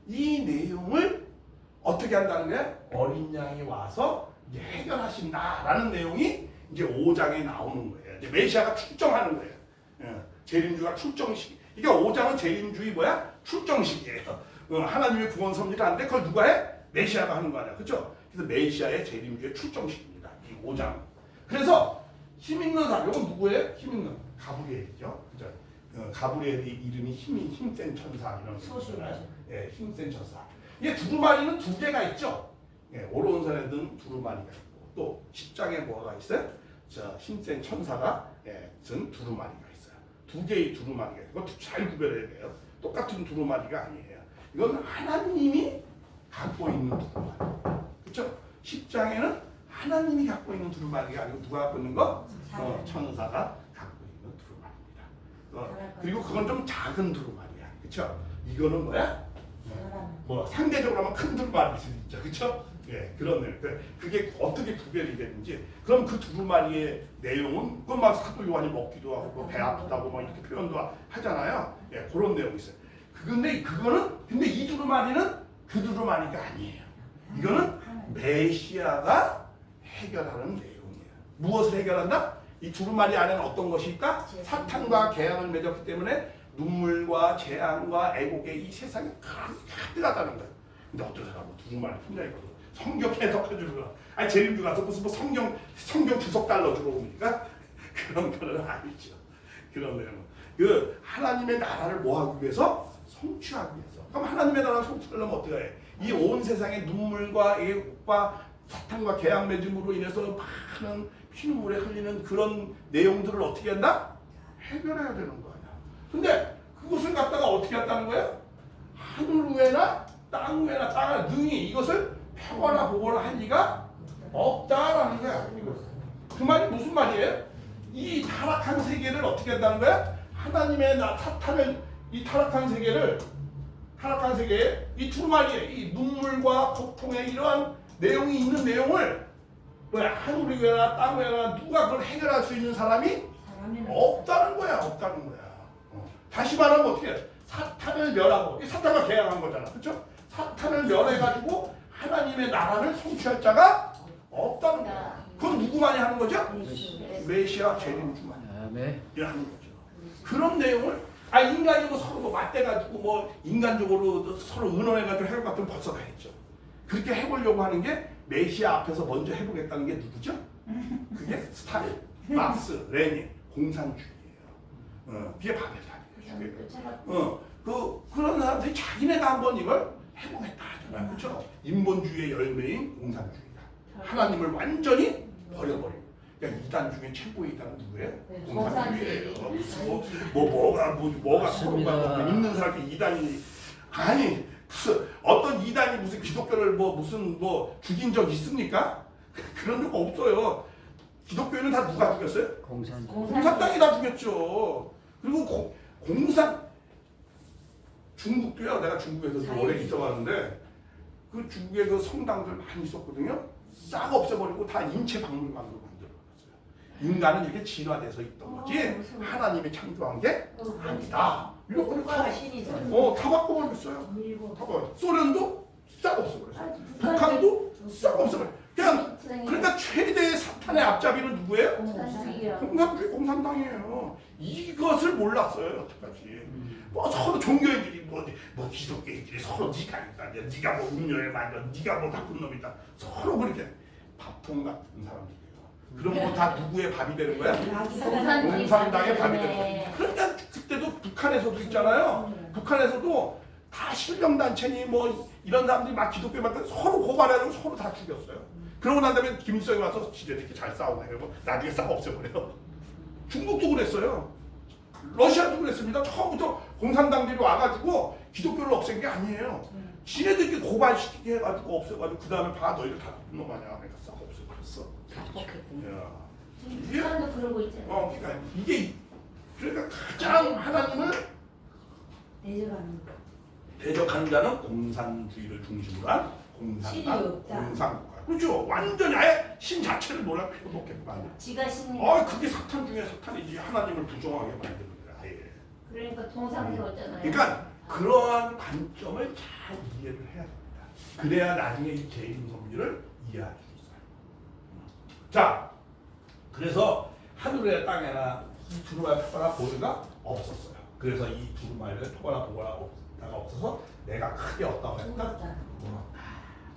이 내용을 어떻게 한다는 거예요? 어린 양이 와서 이제 해결하신다라는 내용이 이제 5장에 나오는 거예요. 이제 메시아가 출정하는 거예요. 재림주가 출정식. 그러니까 5장은 재림주의 뭐야? 출정식이에요. 하나님의 구원 섭리를 하는데 그걸 누가 해? 메시아가 하는 거 아니야. 그렇죠? 그래서 메시아의 재림주의 출정식입니다. 이 5장. 그래서 힘 있는 사람, 이건 누구예요? 힘 있는 가브리엘이죠. 그죠? 가브리엘의 이름이 힘센 천사 이런 소리잖아요. 힘센 천사. 이게 두루마리는 두 개가 있죠. 오른손에 든 두루마리가 있고, 또 10장에 뭐가 있어요? 힘센 천사가 든 두루마리가 있어요. 두 개의 두루마리가 있고, 이거 잘 구별해야 돼요. 똑같은 두루마리가 아니에요. 이건 하나님이 갖고 있는 두루마리. 그렇죠? 10장에는 하나님이 갖고 있는 두루마리가 아니고 누가 갖고 있는 거? 천사가 갖고 있는 두루마리입니다. 그리고 그건 좀 작은 두루마리야. 그렇죠? 이거는 뭐야? 뭐 상대적으로 하면 큰 두루마리일 수 있죠. 그렇죠? 그런 내용. 그게 어떻게 구별이 되는지. 그럼 그 두루마리의 내용은 그건 막 사도 요한이 먹기도 하고 뭐 배 아프다고 막 이렇게 표현도 하잖아요. 그런 내용이 있어요. 근데 이 두루마리는 그 두루마리가 아니에요. 이거는 메시아가 해결하는 내용이에요. 무엇을 해결한다? 이 두루마리 안에는 어떤 것이 있다? 사탄과 계약을 맺었기 때문에 눈물과 재앙과 애곡의 이 세상이 가득하다는 거예요. 근데 어떤 사람은 두루마리 풍냐이거든. 성경 해석해 주는 거. 아니 제림주 가서 무슨 뭐 성경 주석 달러 주러 옵니까? 그런 거는 아니죠. 그런 내용은 그 하나님의 나라를 뭐 하기 위해서? 성취하기 위해서. 그럼 하나님의 나라를 성취하려면 어떻게 해? 이 온 세상의 눈물과 애곡과 사탄과 계약 맺음으로 인해서 많은 피눈물에 흘리는 그런 내용들을 어떻게 한다? 해결해야 되는 거 아니야. 근데 그것을 갖다가 어떻게 한다는 거야? 하늘 위에나 땅 위에나 땅을 능히 이것을 펴거나 보거나 할 리가 없다라는 거야. 그 말이 무슨 말이에요? 이 타락한 세계를 어떻게 한다는 거야? 하나님의 사탄을 이 타락한 세계에 이 두루마리에 이 눈물과 고통의 이러한 내용이 있는 내용을 하늘 위에나 땅 위에나 누가 그걸 해결할 수 있는 사람이 없다는 거야. 없다는 거야. 다시 말하면 어떻게 해? 사탄을 멸하고 이 사탄과 계약한 거잖아. 그렇죠? 사탄을 멸해가지고 하나님의 나라를 성취할 자가 없다는 거야. 그건 누구만이 하는 거죠? 메시아 재림주만이 하는 거죠. 그런 내용을 인간적으로 서로 뭐 맞대가지고 뭐 인간적으로 서로 의논해가지고 해볼 것 같으면 벌써 다 했죠. 그렇게 해보려고 하는 게 메시아 앞에서 먼저 해보겠다는 게 누구죠? 그게 스탈린, 막스, 레닌, 공산주의예요. 그게 바벨탑이에요. 그런 사람들이 자기네가 한번 이걸 해보겠다 하잖아요. 그렇죠? 인본주의의 열매인 공산주의다. 하나님을 완전히 버려버리고. 그러니까 이단 중에 최고의 이단은 누구예요? 공산주의예요. 뭐가 서로가 믿는 사람이 이단이 아니 무슨 어떤 이단이 무슨 기독교를 무슨 죽인 적 있습니까? 그런 적 없어요. 기독교인은 다 누가 죽였어요? 공산당이 다 죽였죠. 그리고 중국도요. 내가 중국에서 오래 있어봤는데 그 중국에 그 성당들 많이 있었거든요. 싹 없애버리고 다 인체 박물관으로 만들어놨어요. 인간은 이렇게 진화돼서 있던 거지 하나님이 창조한 게 아니다. 이렇게 다 바꿔버렸어요. 소련도 싹 없애버렸어요. 북한도 싹 없애버렸어요. 그러니까 최대의 사탄의 앞잡이는 누구예요? 공산당이에요. 이것을 몰랐어요. 여태까지. 서로 종교인들이 기독교인들이 서로 네가 운명을 만들어, 네가 나쁜 놈이다. 서로 그렇게 밥통 같은 사람들이에요. 그럼 다 누구의 밥이 되는 거야? 공산당의 밥이 되는 거야. 그러니까 그때도 북한에서도 있잖아요. 북한에서도 다 실명단체니 이런 사람들이 막 기독교 만들 서로 고발해서 서로 다 죽였어요. 그러고 난 다음에 김일성이 와서 지네들끼리 잘 싸우네. 그리고 나중에 싹 없애버려. 중국도 그랬어요. 러시아도 그랬습니다. 처음부터 공산당들이 와가지고 기독교를 없앤 게 아니에요. 지네들끼리 고발시키게 해가지고 없애가지고 그 다음에 봐 너희들 다 나쁜 놈 아니야. 그러니까 싹 없애버렸어. 북한도 그러고 있잖아요. 그러니까 그러니까 가장 하나님을 대적하는 자는 공산주의를 중심으로 한 공산국가. 그렇죠. 완전히 아예 신 자체를 몰라 필요도 없겠고 만들. 지가 신이. 그게 사탄 중에 사탄이지. 하나님을 부정하게 만드는 거야. 아예. 그러니까 동상 세웠잖아요. 그러니까 그러한 관점을 잘 이해를 해야 됩니다. 그래야 나중에 이 재림 섭리를 이해할 수 있어요. 자, 그래서 하늘에 땅에나 이 두루마리 표거나 보리가 없었어요. 그래서 이 두루마리를 표거나 보거나 없어서 내가 크게 얻다고 했다. 울었다.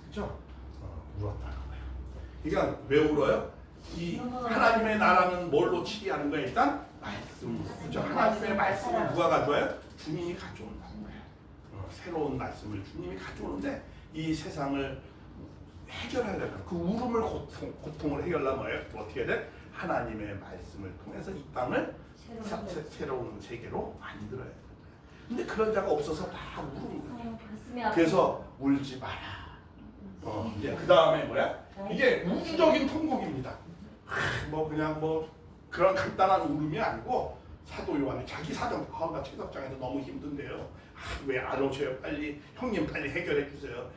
그렇죠? 울었다는 거예요. 그러니까 왜 울어요? 이 하나님의 나라는 뭘로 치리하는 거예요? 일단 말씀. 그렇죠? 하나님의 말씀을 누가 가져와요? 주님이 가져온다는 거예요. 새로운 말씀을 주님이 가져오는데 이 세상을 해결해야 돼요. 그 울음을 고통을 해결하면 뭐예요? 어떻게 돼? 하나님의 말씀을 통해서 이 땅을 새로운 세계로 만들어야 돼요. 근데 그런 자가 없어서 다 우는 거예요. 그래서 울지 마라. 이제 그 다음에 뭐야? 이게 우주적인 통곡입니다. 그냥 그런 간단한 울음이 아니고 사도 요한이 자기 사정 나 채석장에서 너무 힘든데요. 왜 안 오셔요? 빨리 형님 빨리 해결해 주세요.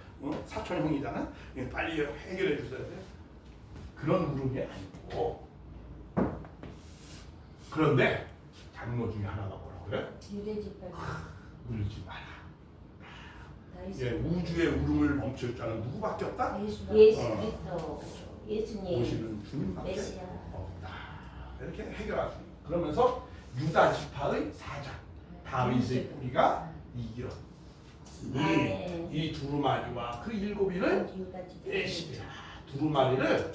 사촌 형이잖아. 빨리 해결해 주세요. 그런 울음이 아니고 그런데 장로 중에 하나가 뭐라고 그래? 울지 마라. 우주의 울음을 멈출 자는 누구밖에 없다? 예수 그리스도, 예수님, 오시는 주님밖에 메시아. 없다. 이렇게 해결할 수 있는. 그러면서 유다 지파의 사장 다윗의 뿌리가 이겼으니 네. 이 두루마리와 그 일곱이를 떼시리라. 두루마리를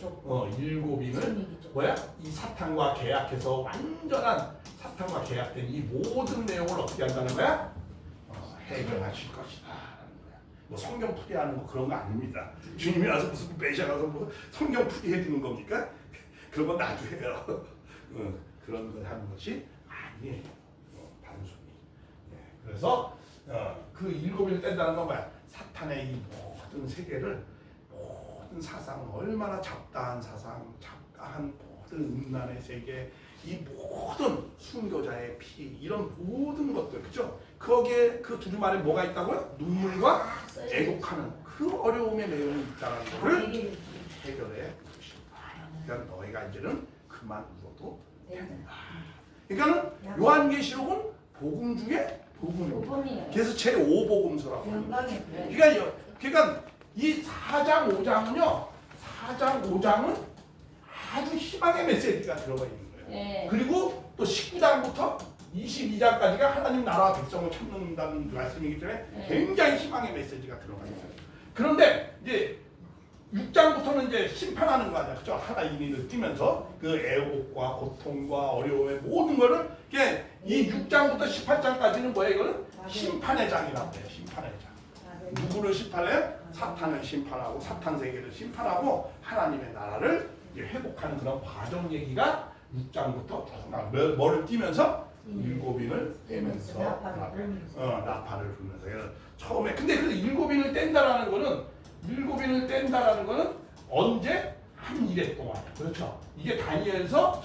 일곱이는 뭐야? 이 사탄과 계약해서 완전한 사탄과 계약된 이 모든 내용을 어떻게 한다는 거야? 해결하실 것이다. 뭐 성경 풀이하는 거 그런 거 아닙니다. 주님이 와서 무슨 배셔가서 뭐 성경 풀이해 주는 겁니까? 그런 건 나중에요. 그런 걸 하는 것이 아니에요. 단순히. 그래서 그 일곱을 뗀다는 건 뭐야? 사탄의 이 모든 세계를 모든 사상, 얼마나 잡다한 사상, 잡다한 모든 음란의 세계, 이 모든 순교자의 피, 이런 모든 것들, 그죠? 거기에 그 두루마리에 뭐가 있다고요? 눈물과 애곡하는 그 어려움의 내용이 있다는 것을 해결해 주신다. 그러니까 너희가 이제는 그만 울어도 된다. 그러니까는 요한계시록은 복음 중에 복음입니다. 복음이에요. 그래서 제5복음서라고 합니다. 영광의 별. 그러니까 이 4장 5장은요. 4장 5장은 아주 희망의 메시지가 들어가 있는 거예요. 네. 그리고 또 19장부터 22장까지가 하나님 나라와 백성을 찾는다는 말씀이기 때문에 네. 굉장히 희망의 메시지가 들어가 있어요. 그런데 이제 6장부터는 이제 심판하는 거 아니야, 그죠? 하나 이민을 뛰면서 그 애곡과 고통과 어려움의 모든 거를 이 6장부터 18장까지는 뭐야 이거는 심판의 장이라고 해요. 심판의 장. 누구를 심판해? 사탄을 심판하고 사탄 세계를 심판하고 하나님의 나라를 이제 회복하는 그런 과정 얘기가 6장부터 뭐를 띄면서 일곱인을 떼면서 나팔을 불면서 처음에 근데 그 일곱인을 뗀다라는 거는 언제? 한 일해 동안. 그렇죠. 이게 다니엘서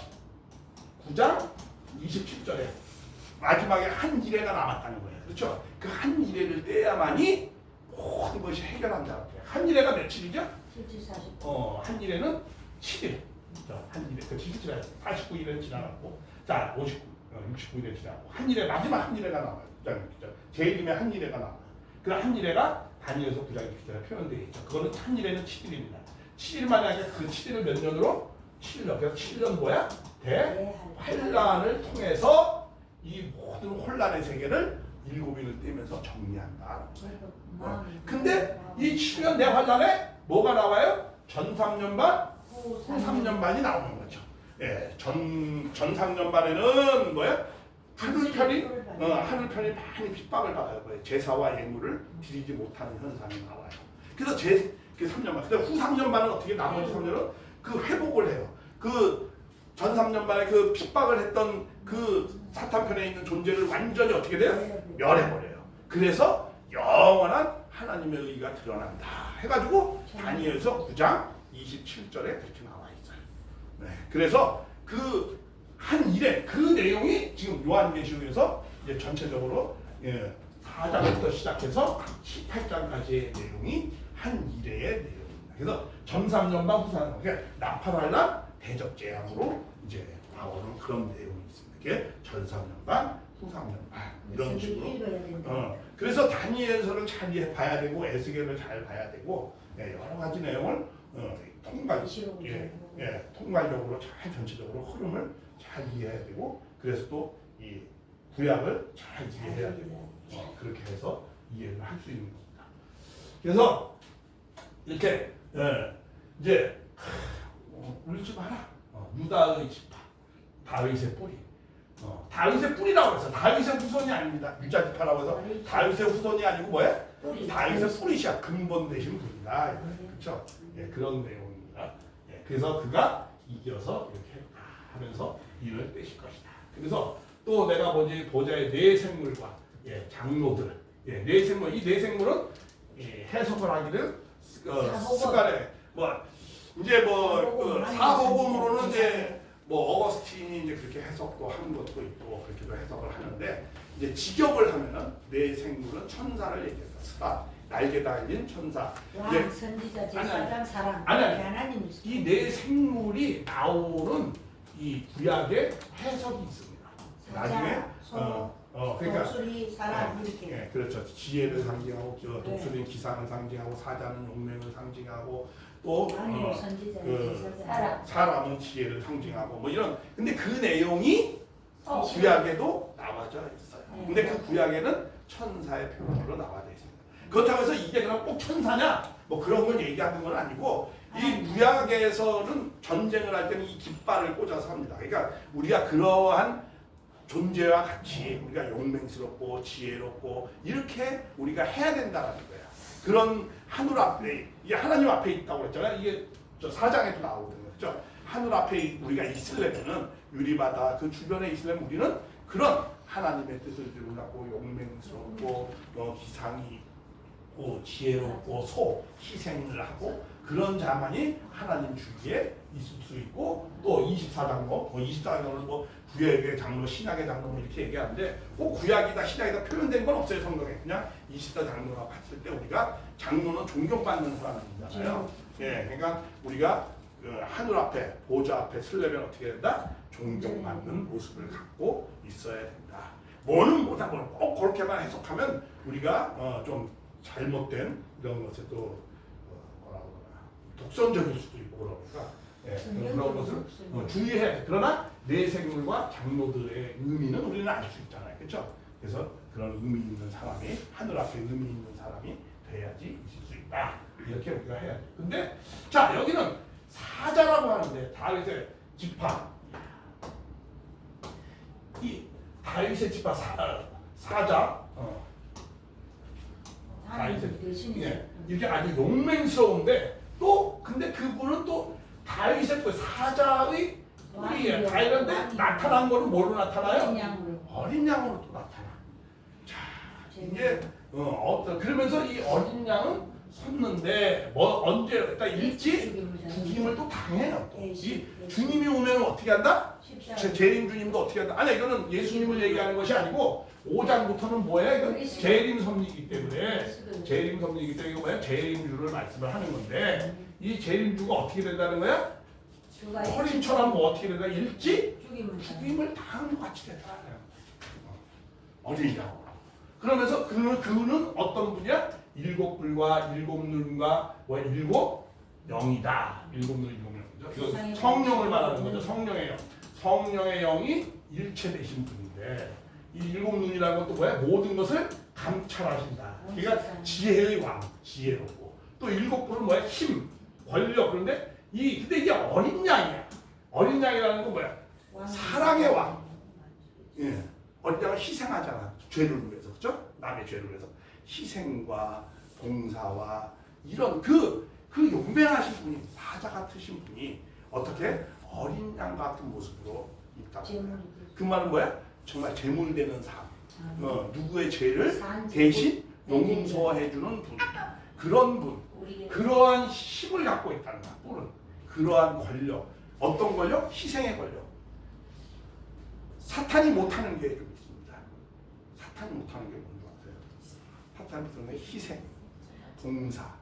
9장 27절에 마지막에 한 일해가 남았다는 거예요. 그렇죠. 그 한 일해를 떼야만이 모든 것이 해결한다는 거예요. 한 일해가 며칠이죠? 70, 40. 한 일해는 7일. 한 일해. 그 77일, 49일은 지나갔고, 자, 69일에 지나고 한 일해 마지막 한 일해가 나와요. 제일임의 한 일해가 나와요. 그 한 일해가 다니엘서 9장 27절에 표현되어 있죠. 그거는 한 일해는 7일입니다. 7일 만에 그 7일을 몇 년으로? 7년. 그래서 7년 뭐야? 대환란을 통해서 이 모든 혼란의 세계를 일곱인을 떼면서 정리한다. 근데 이 7년 대환란에 뭐가 나와요? 전 3년반, 후 3년반이 나오는 거죠. 예, 전 3년반에는 뭐야? 하늘편이 많이 핍박을 받아요. 제사와 예물을 드리지 못하는 현상이 나와요. 그래서 그 3년반, 근데 후 3년반은 어떻게 나머지 3년은 그 회복을 해요. 그 전 3년반에 그 핍박을 했던 그 사탄편에 있는 존재를 완전히 어떻게 돼요? 멸해버려요. 그래서 영원한 하나님의 의가 드러난다. 해가지고 다니엘서 9장 27절에 그렇게 나와 있어요. 네, 그래서 그 한 일에 그 내용이 지금 요한계시록에서 이제 전체적으로 4장부터 시작해서 18장까지의 내용이 한 일의 내용입니다. 그래서 전 3년반 후 3년반, 그러니까 나팔할란 대적 재앙으로 이제 나오는 그런 내용이 있습니다. 그게 전 3년반, 후 3년반 이런 식으로. 그래서 다니엘서를 잘 봐야 되고 에스겔을 잘 봐야 되고 여러 가지 내용을 통괄적으로 잘 전체적으로 흐름을 잘 이해해야 되고 그래서 또 이 구약을 잘 이해해야 되고 그렇게 해서 이해를 할 수 있는 겁니다. 그래서 이렇게 이제 울지 마라. 유다의 지파, 다윗의 뿌리. 다윗의 뿌리라고 해서 다윗의 후손이 아닙니다. 유다 지파라고 해서 다윗의 후손이 아니고 뭐야? 다윗의 뿌리시야. 근본 되신 분이다. 그렇죠? 그런 내용입니다. 그래서 그가 이겨서 이렇게 하면서 일을 떼실 것이다. 그래서 또 내가 보자의 네 생물과 장로들, 네 생물, 이 네 생물은 해석을 하기는 스가랴 이제 사복음으로는 이제 어거스틴이 이제 그렇게 해석도 하는 것도 있고 그렇게도 해석을 하는데 이제 직역을 하면은 네 생물은 천사를 얘기한다. 스가 날개 달린 천사. 왕, 선지자, 제사장, 사람. 하나님. 이 네 생물이 나오는 이 구약의 해석이 있습니다. 나중에 그러니까 독수리, 사람 이렇게. 그렇죠. 지혜를 상징하고 독수리는 기상을 상징하고 사자는 용맹을 상징하고 또 선지자, 제사장. 사람은 지혜를 상징하고 뭐 이런. 근데 그 내용이 구약에도 나와져 있어요. 근데 그 구약에는 천사의 표현으로 나와져 있습니다. 그렇다고 해서 이게 그럼 꼭 천사냐? 뭐 그런 걸 얘기하는 건 아니고 이 구약에서는 전쟁을 할 때는 이 깃발을 꽂아서 합니다. 그러니까 우리가 그러한 존재와 같이 우리가 용맹스럽고 지혜롭고 이렇게 우리가 해야 된다는 거야. 그런 하늘 앞에 이게 하나님 앞에 있다고 했잖아요. 이게 저 4장에도 나오거든요. 그렇죠? 하늘 앞에 우리가 있으려면은 유리바다 그 주변에 있으려면 우리는 그런 하나님의 뜻을 이루고 용맹스럽고 기상이 있고 지혜롭고 희생을 하고 그런 자만이 하나님 주위에 있을 수 있고 또 24장로 24장로는 뭐 구약의 장로 신약의 장로 뭐 이렇게 얘기하는데 꼭 구약이다 신약이다 표현된 건 없어요. 성경에 그냥 24장로라고 봤을 때 우리가 장로는 존경받는 사람이잖아요. 예, 그러니까 우리가 하늘 앞에 보좌 앞에 서려면 어떻게 된다? 존경받는 모습을 갖고 있어야 된다. 뭐는 못한 거는 꼭 그렇게만 해석하면 우리가 좀 잘못된 이런 것에 또 뭐라고 그러나 독선적일 수도 있고 그러니까 그런 것을 주의해야 돼. 그러나 내 생물과 장로들의 의미는 우리는 알 수 있잖아요. 그렇죠? 그래서 그런 의미 있는 사람이 하늘 앞에 의미 있는 사람이 돼야지 있을 수 있다. 이렇게 우리가 해야 돼. 근데 자 여기는 사자라고 하는데 다윗의 지파 이 다윗의 지파 사자 다윗의 이렇게 아주 용맹스러운데 또 근데 그분은 또 다윗의 그 사자의 뿌리에 다윗한테 나타난 거는 뭐로 나타나요? 어린 양으로 또 나타나. 자 이게 그러면서 이 어린 양은 섰는데 뭐 언제 일단 일찍 죽임을 또 당해요. 또. 이 주님이 오면 어떻게 한다? 재림 주님도 어떻게 한다? 아니 이거는 예수님을 얘기하는 것이 아니고 5장부터는 뭐야? 이건 재림 섭리이기 때문에 재림 섭리이기 때문에 뭐야? 재림주를 말씀을 하는 건데 이 재림주가 어떻게 된다는 거야? 허림처럼 뭐 어떻게 된다? 일찍 죽임을 당한 것 같이 된다. 어린 양. 그러면서 그는 어떤 분이야? 7불과 7눈과 뭐 7영이다. 7눈 7영이죠. 이거 성령을 말하는 거죠. 성령의 영. 성령의 영이 일체 되신 분인데 이 7눈이라는 것도 뭐야? 모든 것을 감찰하신다. 그러니까 지혜의 왕, 지혜롭고 또 7불은 뭐야? 힘, 권력. 그런데 근데 이게 어린 양이야. 어린 양이라는 건 뭐야? 사랑의 왕. 예. 어린 양은 희생하잖아. 죄를 위해서. 그렇죠? 남의 죄를 위해서. 희생과 봉사와 이런 그 용맹하신 분이 사자 같으신 분이 어떻게 어린 양 같은 모습으로 있다. 그 말은 뭐야? 정말 제물되는 삶. 누구의 죄를 대신 용서해주는 분. 그런 분. 그러한 힘을 갖고 있다는 거야. 또는 그러한 권력. 어떤 권력? 희생의 권력. 사탄이 못하는 게 좀 있습니다. 사탄이 못하는 게 뭔지 아세요? 사탄이 못하는 게 희생, 봉사,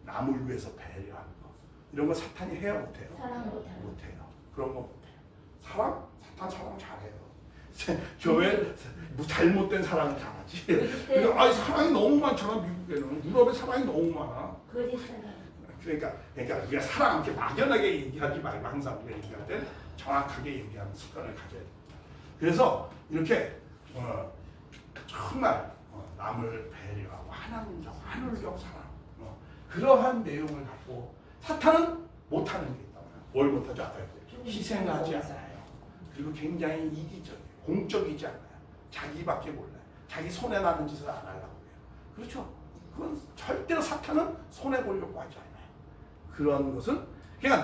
남을 위해서 배려하는 거. 이런 거 사탄이 해야 못해요? 못해요. 그런 거 못해요. 사탄 사랑 잘해요. 교회 잘못된 사랑을 잘하지. 그러니까 사랑이 너무 많잖아. 미국에는 유럽에 사랑이 너무 많아. 그러니까 우리가 사랑 이렇게 막연하게 얘기하지 말고 항상 우리가 얘기할 때 정확하게 얘기하는 습관을 가져야 됩니다. 그래서 이렇게 정말 남을 배려하고 하늘적 사랑 그러한 내용을 갖고 사탄은 못하는 게 있다면 뭘 못하죠? 아까 희생하지 않아요. 그리고 굉장히 이기적이에요. 공적이지 않아요. 자기밖에 몰라요. 자기 손해 나는 짓을 안 하려고 해요. 그렇죠? 그건 절대로 사탄은 손해 보려고 하지 않아요. 그런 것은 그러니까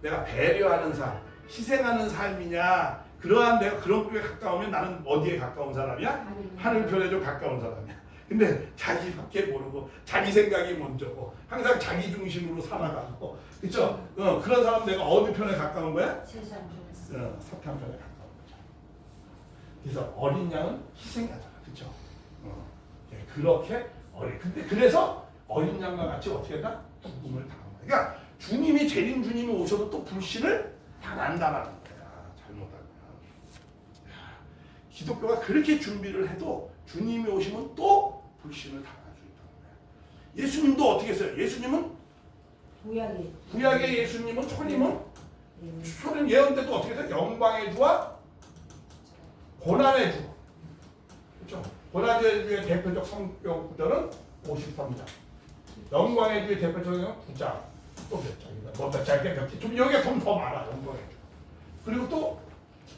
내가 배려하는 삶, 희생하는 삶이냐 그러한 내가 그런 쪽에 가까우면 나는 어디에 가까운 사람이야? 하늘편에 좀 가까운 사람이야. 근데 자기밖에 모르고 자기 생각이 먼저고 항상 자기 중심으로 살아가고 그렇죠? 그런 사람 내가 어느 편에 가까운 거야? 사탄 편에 가까운 거죠. 그래서 어린 양은 희생하잖아, 그렇죠? 그렇게 근데 그래서 어린 양과 같이 어떻게 한다? 죽음을 당한 거야. 그러니까 주님이 재림 주님이 오셔도 또 불신을 당한다라는 거야. 잘못하면. 기독교가 그렇게 준비를 해도 주님이 오시면 또 불신을 당할 수 있다는 거야. 예수님도 어떻게 했어요? 예수님은 구약의 예수님은 초림은 초림 예언 때도 어떻게 했어요? 영광의 주와 고난의 주. 그렇죠? 고난주의 대표적 성격 구절은 53장. 영광의 주의 대표적인 9장. 또 몇 장이다. 뭐몇 장이야 몇 개. 좀 여기가 좀 더 많아. 영광의 주. 그리고 또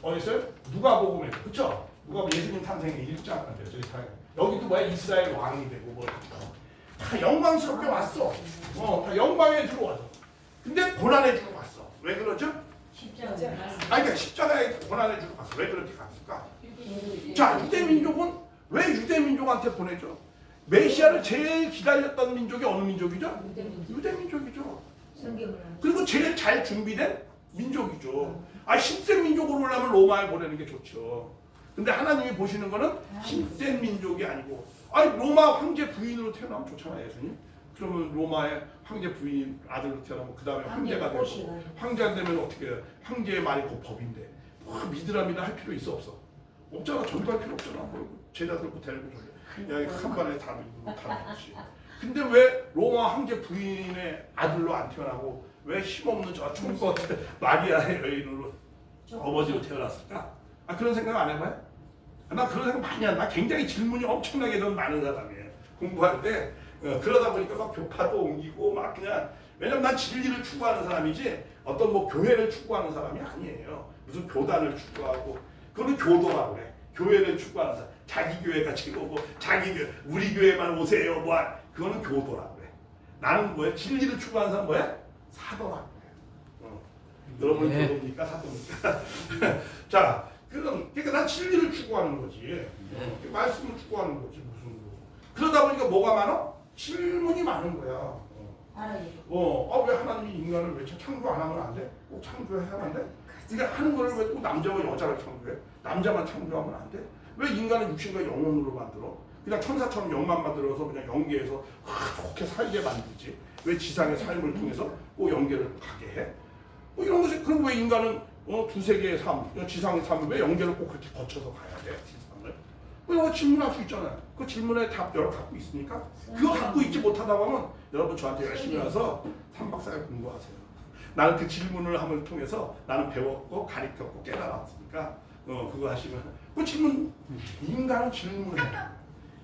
어디 있어요? 누가복음에 그렇죠? 누가 예수님 탄생의 1장인데 저기 여기도 뭐야 이스라엘 왕이 되고 뭐 다 영광스럽게 왔어. 다 영광의 주로 왔어. 근데 고난의 주로 갔어. 왜 그러죠? 십자가. 그러니까 십자가에 고난의 주로 갔어. 왜 그렇게 갔을까? 자, 유대 민족은 왜 유대 민족한테 보내죠? 메시아를 제일 기다렸던 민족이 어느 민족이죠? 유대 민족이죠. 그리고 제일 잘 준비된 민족이죠. 10세 민족으로 오려면 로마에 보내는 게 좋죠. 근데 하나님이 보시는 거는 10세 민족이 아니고 로마 황제 부인으로 태어나면 좋잖아요, 예수님. 그러면 로마의 황제 부인 아들로 태어나면 그 다음에 황제가 되고 황제가 되면 어떻게 해요? 황제의 말이 곧 법인데 믿으라 할 필요 있어 없어? 없잖아. 전도할 필요 없잖아. 제자들고 데리고 그냥 한 번에 다 믿고 다 믿지. 근데 왜 로마 황제 부인의 아들로 안 태어나고 왜 힘없는 저 총것 마리아의 여인으로 어머니로 태어났을까? 그런 생각 안 해봐요? 나 그런 생각 많이 한다. 굉장히 질문이 엄청나게 좀 많은 사람이에요. 공부할 때 그러다 보니까 막 교파도 옮기고 막 그냥 왜냐면 난 진리를 추구하는 사람이지 어떤 뭐 교회를 추구하는 사람이 아니에요. 무슨 교단을 추구하고 그거는 교도라고 그래. 교회를 추구하는 사람. 자기 교회가 최고고 자기 교회 우리 교회만 오세요. 뭐 그거는 교도라고 그래. 나는 뭐야? 진리를 추구하는 사람 뭐야? 사도라고 그래. 여러분 교도입니까 사도입니까? 자, 그러니까 난 진리를 추구하는 거지. 말씀을 추구하는 거지 무슨 뭐. 그러다 보니까 뭐가 많아? 질문이 많은 거야. 왜 하나님이 인간을 왜 창조 안 하면 안 돼? 꼭 창조해야만 돼? 그러니까 하는 거를 왜 꼭 남자와 여자를 창조해? 남자만 창조하면 안 돼? 왜 인간은 육신과 영혼으로 만들어? 그냥 천사처럼 영만 만들어서 그냥 연계해서 좋게 살게 만들지? 왜 지상의 삶을 통해서 꼭 연계를 가게 해? 뭐 이런 것이 그럼 왜 인간은 두세 개의 삶, 지상의 삶을 왜 연계를 꼭 그렇게 거쳐서 가야 돼? 지상을? 뭐 이거 질문할 수 있잖아요. 그 질문에 답 여러 갖고 있으니까 그거 갖고 있지 못하다고 하면 여러분 저한테 열심히 와서 3박 4일 공부하세요. 나는 그 질문을 함을 통해서 나는 배웠고 가르쳤고 깨달았으니까 그거 하시면 그 질문 인간은 질문해.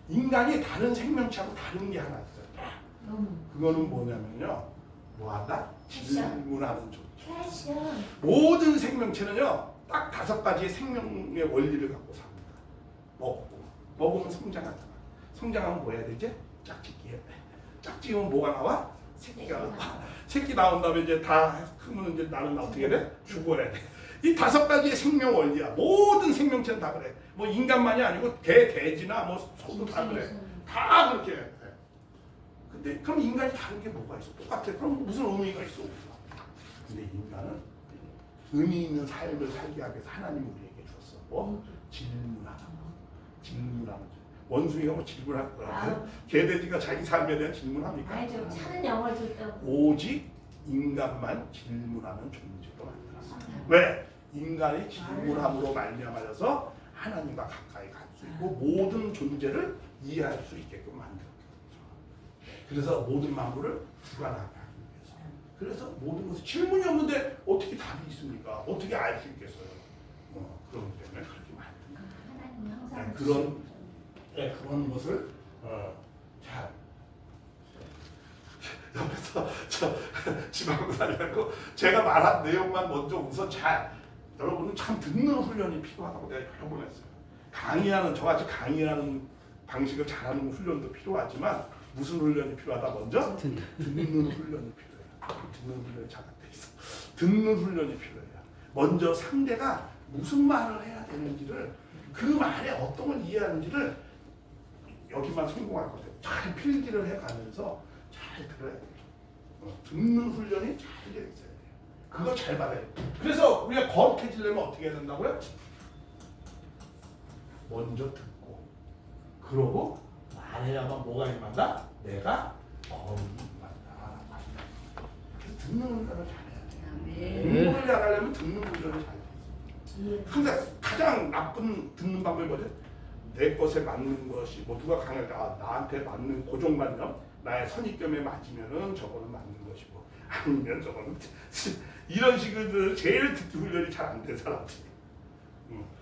인간이 다른 생명체하고 다른 게 하나 있어요. 그거는 뭐냐면요. 뭐한다? 질문하는 존재. 모든 생명체는요. 딱 5가지의 생명의 원리를 갖고 삽니다. 먹으면 성장하잖아. 성장하면 뭐 해야 되지? 짝짓기 해야 돼. 짝짓기면 뭐가 나와? 새끼가 나와. 새끼 나온 다음에 이제 다 크면 이제 나는 어떻게 돼? 죽어야 돼. 이 5가지의 생명 원리야. 모든 생명체는 다 그래. 뭐 인간만이 아니고 돼지나 뭐 소도 다 그래. 다 그렇게 해. 근데 그럼 인간이 다른 게 뭐가 있어? 똑같아. 그럼 무슨 의미가 있어? 근데 인간은 의미 있는 삶을 살기 위해서 하나님이 우리에게 줬어. 뭐? 질문하는 거. 질문하는 거. 원숭이가 뭐 질문할 거야. 개돼지가 자기 삶에 대한 질문합니까? 아니, 차는 영어를 줬다고. 오직 인간만 질문하는 존재로 만들었어. 왜? 인간이 질문함으로 말미암아서 하나님과 가까이 갈 수 있고 모든 존재를 이해할 수 있게끔 만들었죠. 그래서 모든 만물을 주관하게 하기 위해서. 그래서 모든 것에 질문이 없는데 어떻게 답이 있습니까? 어떻게 알 수 있겠어요? 그런 때문에 그렇게 만든 그런 것을 잘 옆에서 지방으로 살려고 제가 말한 내용만 먼저 우선 잘 여러분은 참 듣는 훈련이 필요하다고 내가 여러 번 했어요. 저같이 강의하는 방식을 잘하는 훈련도 필요하지만 무슨 훈련이 필요하다? 먼저 듣는 훈련이 필요해요. 듣는 훈련이 잘돼 있어. 듣는 훈련이 필요해요. 먼저 상대가 무슨 말을 해야 되는지를 그 말에 어떤 걸 이해하는지를 여기만 성공할 것 같아요. 잘 필기를 해가면서 잘 들어야 돼요. 듣는 훈련이 잘 되어 있어야 돼요. 그거 잘 받아야 돼요. 그래서 우리가 거룩해지려면 어떻게 해야 된다고요? 먼저 듣고 그러고 말해야만 뭐가 임한다? 내가 거룩이 임한다. 듣는 훈련을 잘해야 돼요. 공부를 잘하려면 듣는 훈련을 잘해야 돼요. 근데 가장 나쁜 듣는 방법이 뭐죠? 내 것에 맞는 것이 뭐 누가 강하다 나한테 맞는 고정관념 나의 선입견에 맞으면은 저거는 맞는 것이고 아니면 저거는 이런 식으로 제일 듣기 훈련이 잘 안 된 사람들이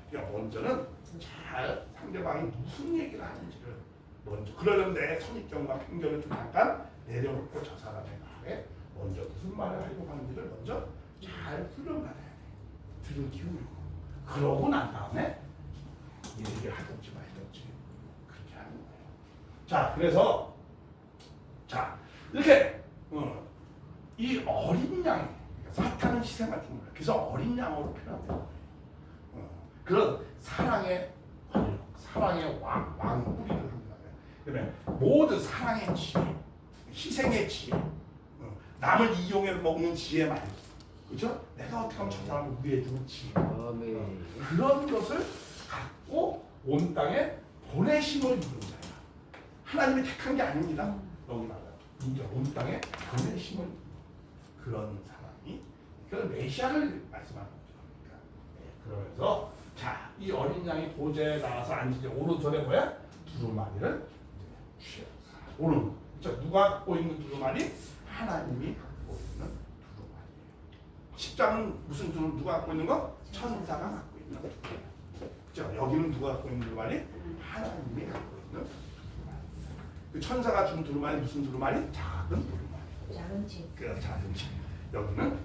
그러니까 먼저는 잘 상대방이 무슨 얘기를 하는지를 먼저 그러려면 내 선입견과 편견을 좀 잠깐 내려놓고 저 사람의 말에 먼저 무슨 말을 하려고 하는지를 먼저 잘 흘러가야 돼. 들은 기울이고 그러고 난 다음에 얘기를 하든지 말든지 그렇게 하는 거예요. 자, 그래서 자 이렇게 이 어린 양 사탄은 희생할 줄 몰라. 그래서 어린 양으로 표현돼요. 그런 사랑의 권력, 사랑의 왕뿌리를 합니다. 그다음에 모든 사랑의 지혜, 희생의 지혜, 남을 이용해 먹는 지혜 말이죠. 그렇죠? 내가 어떻게 하면 저 사람을 위해주는 지혜. 그런 것을 갖고 온 땅에 보내심을 이룬 자야. 하나님이 택한 게 아닙니다. 여기 나와요. 이제 온 땅에 보내심을 그런 사람이 그 메시아를 말씀하는 거죠. 그러니까. 그러면서 자, 이 어린 양이 보좌에 나와서 앉으니 오른손에 뭐야? 두루마리를 취해. 오른. 그렇죠? 누가 갖고 있는 두루마리? 하나님이 갖고 있는 두루마리예요. 십자는 무슨 두루 누가 갖고 있는 거? 천사가 갖고 있는 거. 그렇죠? 여기는 누가 갖고 있는 두루마리? 하나님이 갖고 있는 두루마리. 그 천사가 준 두루마리 무슨 두루마리? 작은 두루마리. 작은 책. 그 작은 책. 여기는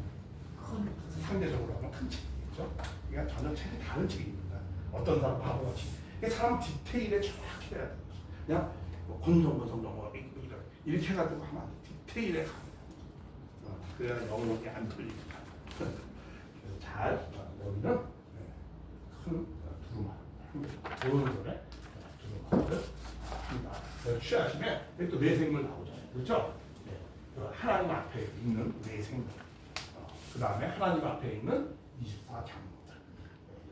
상대적으로 하면 큰 책이죠. 그러니까 전혀 책이 다른 책입니다. 어떤 사람 바보같이. 사람 디테일에 정확히 해야 돼요. 그냥 건성건성 이렇게 해가지고 하면 안 돼. 디테일에 가면 돼. 그래야 영역이 안 틀리니까. 그래서 잘 여기는 큰 두루마리. 오른손에 두루마리를 합니다. 취하시면 또 내생물 나오잖아요. 그렇죠? 하나님 앞에 있는 내생물. 그 다음에 하나님 앞에 있는 24장로들.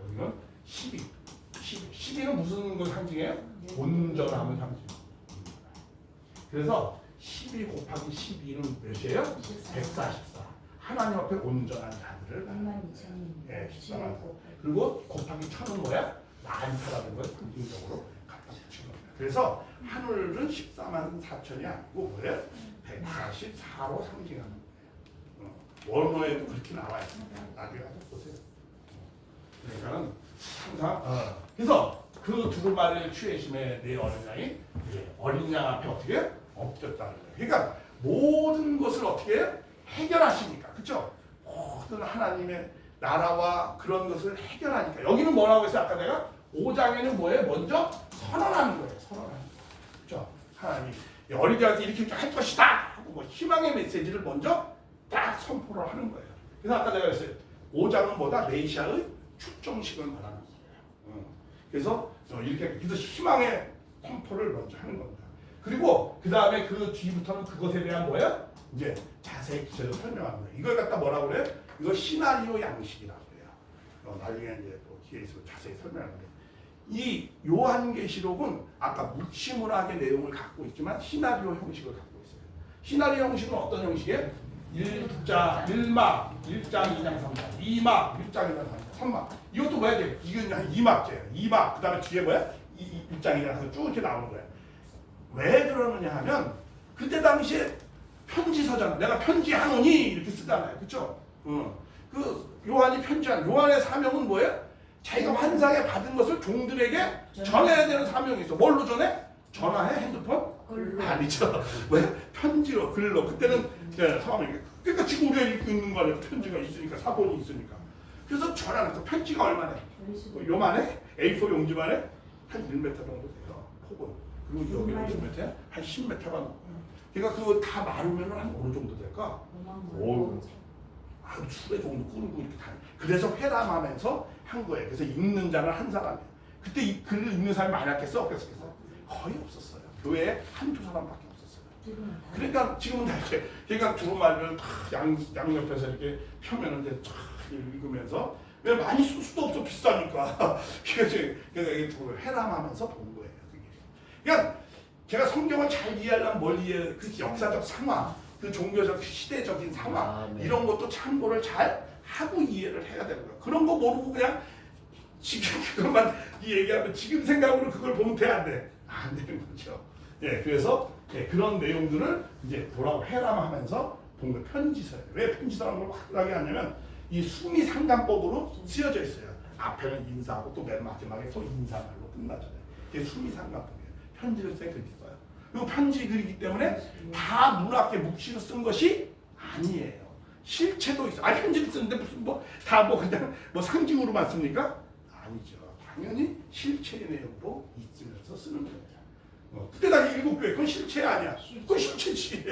여기는 12. 12는 무슨 걸 상징해요? 온전함을 상징해요. 그래서 12 곱하기 12는 몇이에요? 144. 하나님 앞에 온전한 자들을 14만. 그리고 곱하기 1000은 뭐야? 많다라는 걸 상징적으로 갖다 붙인 겁니다. 그래서 하늘은 14만 4천이 아니고 뭐예요? 144로 상징하는 거예요. 원어에도 그렇게 나와요. 나중에 가서 보세요. 그러니까는 항상 그래서 그 두루마리를 취해심에 내 어린 양이 어린 양 앞에 어떻게 해요? 엎드렸다는 거예요. 그러니까 모든 것을 어떻게 해요? 해결하시니까. 그렇죠? 모든 하나님의 나라와 그런 것을 해결하니까. 여기는 뭐라고 했어요? 아까 내가 5장에는 뭐예요? 먼저 선언하는 거예요. 선언하는 거예요. 그렇죠? 하나님 어린 양한테 이렇게 할 것이다 하고 뭐 희망의 메시지를 먼저 딱 선포를 하는 거예요. 그래서 아까 내가 그랬어요. 5장은 뭐다? 메시아의 출정식을 말하는 거예요. 그래서 이렇게 그래서 희망의 선포를 먼저 하는 겁니다. 그리고 그 다음에 그 뒤부터는 그것에 대한 뭐예요? 이제 자세히 구체적으로 설명하는 거예요. 이걸 갖다 뭐라고 그래요? 이거 시나리오 양식이라고 해요. 나중에 이제 또 뒤에 있으면 자세히 설명하는데 이 요한계시록은 아까 묵시문학의 내용을 갖고 있지만 시나리오 형식을 갖고 있어요. 시나리오 형식은 어떤 형식이에요? 1장, 1막, 1장, 2장, 3장, 2막, 1장, 2장, 3막. 이것도 뭐야? 이건 한 2막째예요. 2막. 그 다음에 뒤에 뭐야? 1장, 2장, 쭉 이렇게 나오는 거예요. 왜 그러느냐 하면 그때 당시에 편지서잖아. 내가 편지하노니 이렇게 쓰잖아요. 그렇죠? 그 요한이 편지한 요한의 사명은 뭐예요? 자기가 환상에 받은 것을 종들에게 전해야 되는 사명이 있어. 뭘로 전해? 전화해? 핸드폰? 아니죠. 왜? 편지로, 글로. 그때는 상황이 그러니까 지금 우리가 읽고 있는 거 아니에요. 편지가 있으니까, 사본이 있으니까. 그래서 전화는 그 편지가 얼마나 요만해? A4 용지만해? 한 1m 정도 돼요. 폭은. 그리고 여기 몇 m? 한 10m가 넘어요. 그러니까 그거 다 마르면 한 어느 정도 될까? 오, 한 수레 정도 꾸르고 이렇게 다니. 그래서 회람하면서 한 거예요. 그래서 읽는 자는 한 사람이에요. 그때 이 글을 읽는 사람이 많았겠어? 없겠어? 거의 없었어요. 교회에 한두 사람밖에 없었어요. 그러니까 지금은 다 이렇게 그러니까 두루마리를 양옆에서 이렇게 펴면은 이제 쫙 읽으면서 왜 많이 쓸 수도 없어 비싸니까 그러니까 이게 회람하면서 본 거예요. 그러니까 제가 성경을 잘 이해하려면 뭘 이해? 그 역사적 상황, 그 종교적 시대적인 상황 이런 것도 참고를 잘 하고 이해를 해야 되는 거예요. 그런 거 모르고 그냥 지금 그것만 얘기하면 지금 생각으로 그걸 보면 돼 안 돼? 안 되는 거죠. 예, 그래서 그런 내용들을 이제 돌아오고 회람하면서 본 거 편지서예요. 왜 편지서라는 걸 확실하게 하냐면 이 수미상담법으로 쓰여져 있어요. 앞에는 인사하고 또 맨 마지막에 또 인사말로 끝나잖아요. 이게 수미상가법이에요. 편지를 쓴 글이 써요. 그리고 편지 글이기 때문에 다 문학계 묵시로 쓴 것이 아니에요. 실체도 있어. 아 편지를 쓰는데 무슨 뭐 다 뭐 그냥 뭐 상징으로만 씁니까? 아니죠. 당연히 실체의 내용도 있으면서 쓰는 거예요. 그때 당시 일곱교회 그건 실체 아니야. 그건 실체지.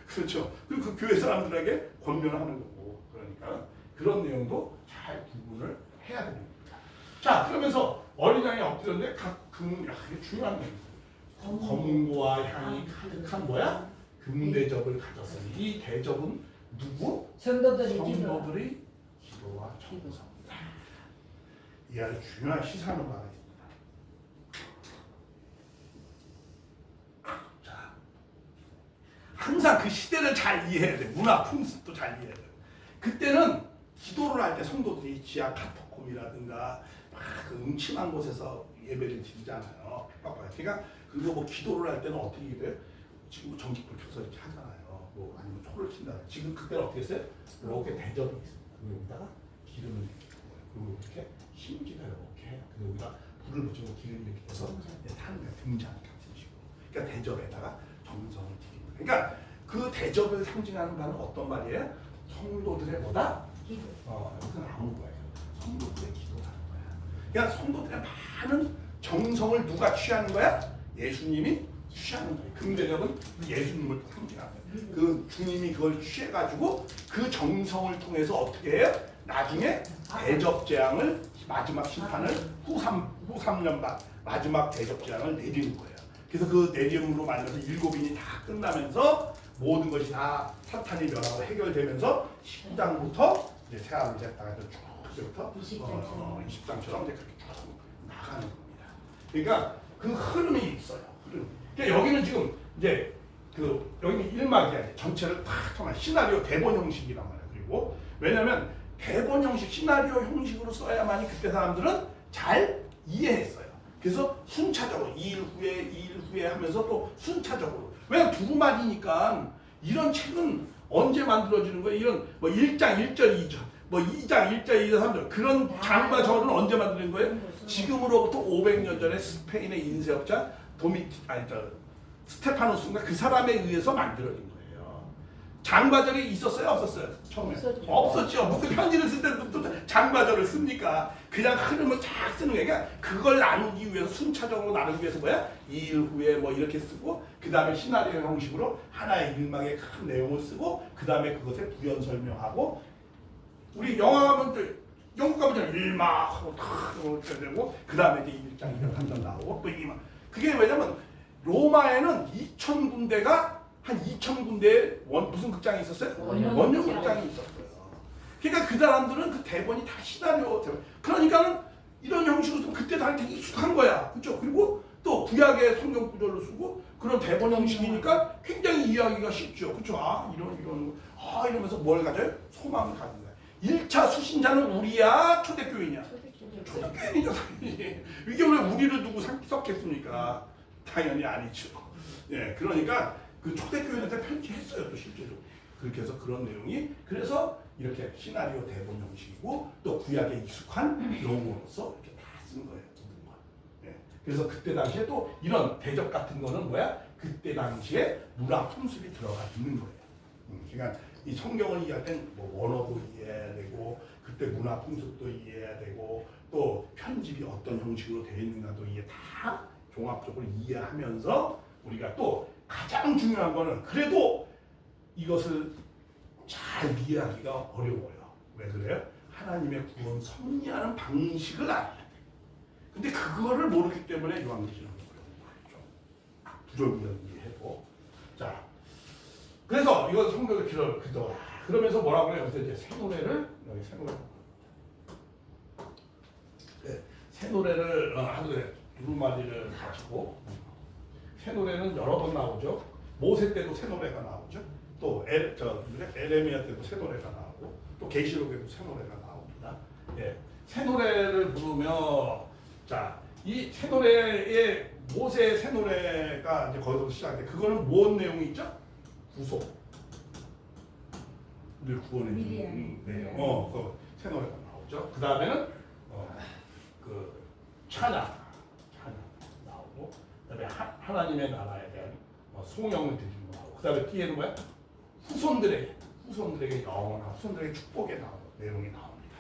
그렇죠. 그리고 그 교회 사람들에게 권면하는 거고 그러니까 그런 내용도 잘 구분을 해야 됩니다. 자 그러면서 어린 양이 엎드렸는데 이게 중요한 내용이에요. 검은고와 향이 가득한 뭐야? 금대접을 가졌으니 이 대접은 누구? 성도들이 성도들이 기도와 정성이다. 이 아주 중요한 시사하는 바가 있습니다. 자, 항상 그 시대를 잘 이해해야 돼. 문화 풍습도 잘 이해해야 돼. 그때는 기도를 할 때 성도들이 지하 카토콤이라든가 그 음침한 곳에서 예배를 드리잖아요. 그러니까 그리고 뭐 기도를 할 때는 어떻게 돼요? 지금 전기불 켜서 이렇게 하잖아요. 뭐 아니면 초를 친다. 지금 그때는 어떻게 했어요? 이렇게 대접이 있습니다. 여기다가 기름을 이렇게 부어요. 그리고 이렇게 심지가 이렇게 해요. 그리고 여기다 불을 붙이고 기름이 이렇게 돼서 타는 거예요. 등잔 같은 식으로. 그러니까 대접에다가 정성을 드리는 거예요. 그러니까 그 대접을 상징하는 바는 어떤 말이에요? 성도들의 뭐다? 기도. 이건 아무 거예요. 성도들의 기도라는 거야. 그러니까 성도들의 많은 정성을 누가 취하는 거야? 예수님이 취하는 거예요. 금대접은 예수님을 상징하는 거예요. 그 주님이 그걸 취해가지고 그 정성을 통해서 어떻게 해요? 나중에 대접재앙을 마지막 심판을 후 3년반 마지막 대접재앙을 내리는 거예요. 그래서 그 내림으로 말려서 일곱인이 다 끝나면서 모든 것이 다 사탄이 멸하고 해결되면서 10장부터 이제 새하늘 됐다가 쭉 그때부터 20장처럼 이제 그렇게 쭉 나가는 겁니다. 그러니까 그 흐름이 있어요. 흐름. 그러니까 여기는 지금 이제 그 여기는 1막이야. 전체를 탁 통한 시나리오 대본 형식이란 말이에요. 그리고 왜냐하면 대본 형식 시나리오 형식으로 써야만이 그때 사람들은 잘 이해했어요. 그래서 순차적으로 2일 후에 하면서 또 순차적으로 왜냐면 두루마리니까 이런 책은 언제 만들어지는 거예요? 이런 뭐 1장 1절 2절 뭐 2장 1절 2절 3절 그런 장과 절은 언제 만드는 거예요? 지금으로부터 500년 전에 스페인의 인쇄업자 스테파노스인가 그 사람에 의해서 만들어진 거예요. 장과절이 있었어요? 없었어요? 처음에? 없었죠. 무슨 편지를 쓸 때부터 장과절을 씁니까? 그냥 흐름을 쫙 쓰는 거예요. 그러니까 그걸 나누기 위해서 순차적으로 나누기 위해서 뭐야? 2일 후에 뭐 이렇게 쓰고 그 다음에 시나리오 형식으로 하나의 일막의 큰 내용을 쓰고 그 다음에 그것에 부연 설명하고 우리 영화 가면 영국 가면 일막하고 탁 이렇게 되고 그 다음에 이제 1장 2장 3장 나오고 또 2막 그게 왜냐면 로마에는 2,000군데가 한 2,000군데에 무슨 극장이 있었어요? 원년 극장이 있었어요. 그러니까 그 사람들은 그 대본이 다 시나리오 대본. 그러니까는 이런 형식으로 쓰면 그때 다 되게 익숙한 거야. 그렇죠? 그리고 또 구약의 성경 구절로 쓰고 그런 대본 형식이니까 굉장히 이해하기가 쉽죠. 그렇죠? 이러면서 뭘 가져요? 소망을 가진 거야. 1차 수신자는 우리야? 초대교인이야? 초대교인이죠. 당연히. 이게 왜 우리를 두고 섞겠습니까? 당연히 아니죠. 예, 그러니까 그 초대교인한테 편지했어요. 또 실제로. 그렇게 해서 그런 내용이 그래서 이렇게 시나리오 대본 형식이고 또 구약에 익숙한 용어로서 이렇게 다 쓴 거예요. 예, 그래서 그때 당시에 또 이런 대접 같은 거는 뭐야? 그때 당시에 문화 풍습이 들어가 있는 거예요. 그러니까 이 성경을 이해할 땐 뭐 원어도 이해해야 되고 그때 문화 풍습도 이해해야 되고 또 편집이 어떤 형식으로 되어 있는가도 이해 다 종합적으로 이해하면서 우리가 또 가장 중요한 거는 그래도 이것을 잘 이해하기가 어려워요. 왜 그래요? 하나님의 구원 섭리하는 방식을 알아야 돼. 근데 그거를 모르기 때문에 요한계시록을 부정부정 이해하고 자 그래서 이거 성경의 기도라 그러면서 뭐라고 그래요? 여기서 이제 새 노래를 여기 새 노래 네, 새 노래를 하는데 두루마리를 가지고 새 노래는 여러 번 나오죠. 모세 때도 새 노래가 나오죠. 또 에레미야 때도 새 노래가 나오고 또 계시록에도 새 노래가 나옵니다. 예, 새 노래를 부르며 자, 이 새 노래의 모세의 새 노래가 이제 거기서 시작돼. 그거는 무슨 내용이 있죠? 구속. 우리 구원해 주는 내용. 그 새 노래가 나오죠. 그 다음에는 찬양 나오고, 그다음에 하나님의 나라에 대한 송영을 드리는 거 나오고, 그다음에 뒤에는 뭐야? 후손들에게 영원한 후손들에게 축복에 나오는 내용이 나옵니다.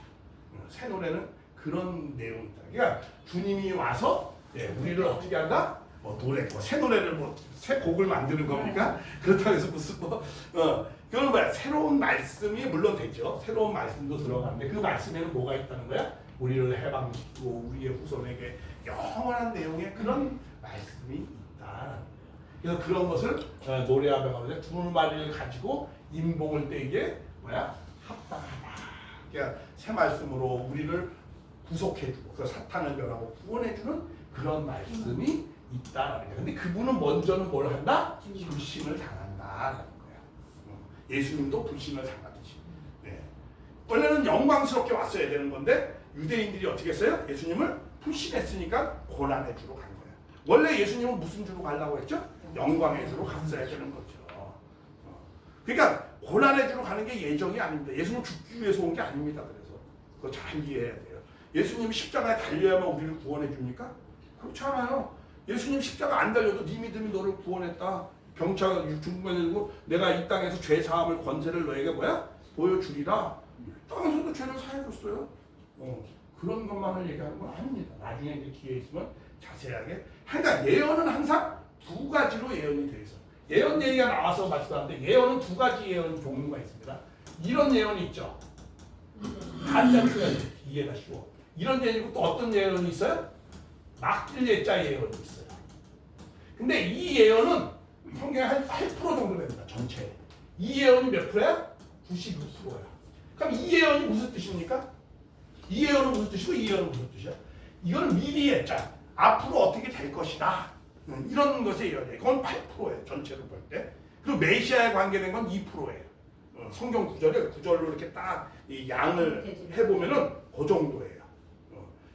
새 노래는 그런 내용이다. 그러니까 주님이 와서 우리를 어떻게 한다? 노래, 새 노래를 새 곡을 만드는 겁니까? 그렇다고 해서 무슨 그건 뭐야? 새로운 말씀이 물론 되죠. 새로운 말씀도 들어가는데 그 말씀에는 뭐가 있다는 거야? 우리를 해방시키고 우리의 후손에게 영원한 내용의 그런 말씀이 있다. 그래서 그런 것을 노래하며 가면서 두루마리를 가지고 인봉을 떼기에 뭐야? 합당하다. 그러니까 새 말씀으로 우리를 구속해주고 그 사탄을 멸하고 구원해주는 그런 말씀이 있다라는 거예요. 근데 그분은 먼저는 뭘 한다? 불신을 당한다라는 거예요. 예수님도 불신을 당하듯이. 네. 원래는 영광스럽게 왔어야 되는 건데 유대인들이 어떻게 했어요? 예수님을 불신했으니까 고난의 주로 간 거예요. 원래 예수님은 무슨 주로 가려고 했죠? 영광의 주로 갔어야 되는 거죠. 그러니까 고난의 주로 가는 게 예정이 아닙니다. 예수님 죽기 위해서 온 게 아닙니다. 그래서 그거 잘 이해해야 돼요. 예수님이 십자가에 달려야만 우리를 구원해 줍니까? 그렇지 않아요. 예수님 십자가 안 달려도 네 믿음이 너를 구원했다. 병차가 중풍에 들고 내가 이 땅에서 죄 사함을 권세를 너에게 뭐야? 보여주리라. 땅에서도 죄를 사해줬어요. 그런 것만을 얘기하는 건 아닙니다. 나중에 이제 기회 있으면 자세하게. 그러니까 예언은 항상 두 가지로 예언이 되어 있어요. 예언 얘기가 나와서 말씀하는데 예언은 두 가지 예언 종류가 있습니다. 이런 예언이 있죠. 간단히 이해가 쉬워. 이런 예언이고 또 어떤 예언이 있어요? 맡길 예자 예언이 있어요. 근데 이 예언은 성경에 한 8% 정도 됩니다. 전체. 이 예언이 몇 프로야? 96%야. 그럼 이 예언이 무슨 뜻입니까? 이 예언은 무슨 뜻이고 이 예언은 무슨 뜻이야? 이거는 미리 예자. 앞으로 어떻게 될 것이다. 이런 것의 예언이에요. 그건 8%예요. 전체로 볼 때. 그리고 메시아에 관계된 건 2%예요. 성경 구절을 구절로 이렇게 딱 이 양을 해보면은 그 정도예요.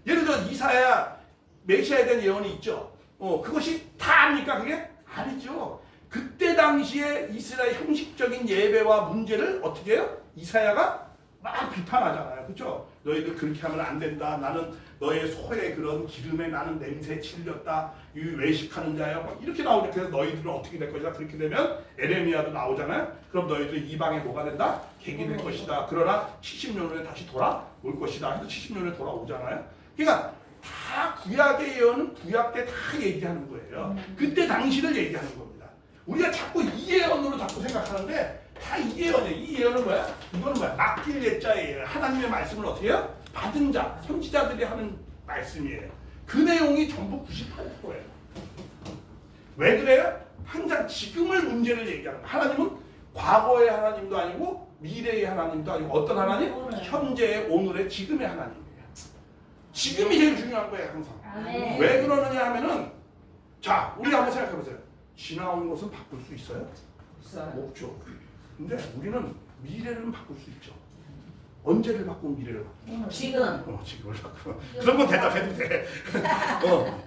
예를 들어 이사야 메시아에 대한 예언이 있죠. 그것이 다입니까? 그게 아니죠. 그때 당시에 이스라엘 형식적인 예배와 문제를 어떻게 해요? 이사야가 막 비판하잖아요. 그렇죠? 너희들 그렇게 하면 안 된다. 나는 너의 소의 그런 기름에 나는 냄새 질렸다. 이 외식하는 자야. 막 이렇게 나오죠. 그래서 너희들은 어떻게 될 것이다. 그렇게 되면 에레미야도 나오잖아요. 그럼 너희들 이방에 뭐가 된다? 객이 될 것이다. 그러나 70년 후에 다시 돌아올 것이다. 그래서 70년 후에 돌아오잖아요. 그러니까 다 구약의 예언은 구약 때 다 얘기하는 거예요. 그때 당시를 얘기하는 겁니다. 우리가 자꾸 이 예언으로 자꾸 생각하는데 다 이 예언이에요. 이 예언은 뭐야? 이거는 뭐야? 맡길 예자예요. 하나님의 말씀을 어떻게 해요? 받은 자, 선지자들이 하는 말씀이에요. 그 내용이 전부 98%예요. 왜 그래요? 항상 지금을 문제를 얘기하는 거예요. 하나님은 과거의 하나님도 아니고 미래의 하나님도 아니고 어떤 하나님? 현재의 오늘의 지금의 하나님이에요. 지금이 제일 중요한 거예요. 항상. 네. 왜 그러느냐 하면은 자, 우리 한번 생각해 보세요. 지나온 것은 바꿀 수 있어요? 없죠. 근데 우리는 미래를 바꿀 수 있죠. 언제를 바꾸면 미래를 바꾸면? 지금. 지금을 바꾸면. 그런 건 대답해도 돼.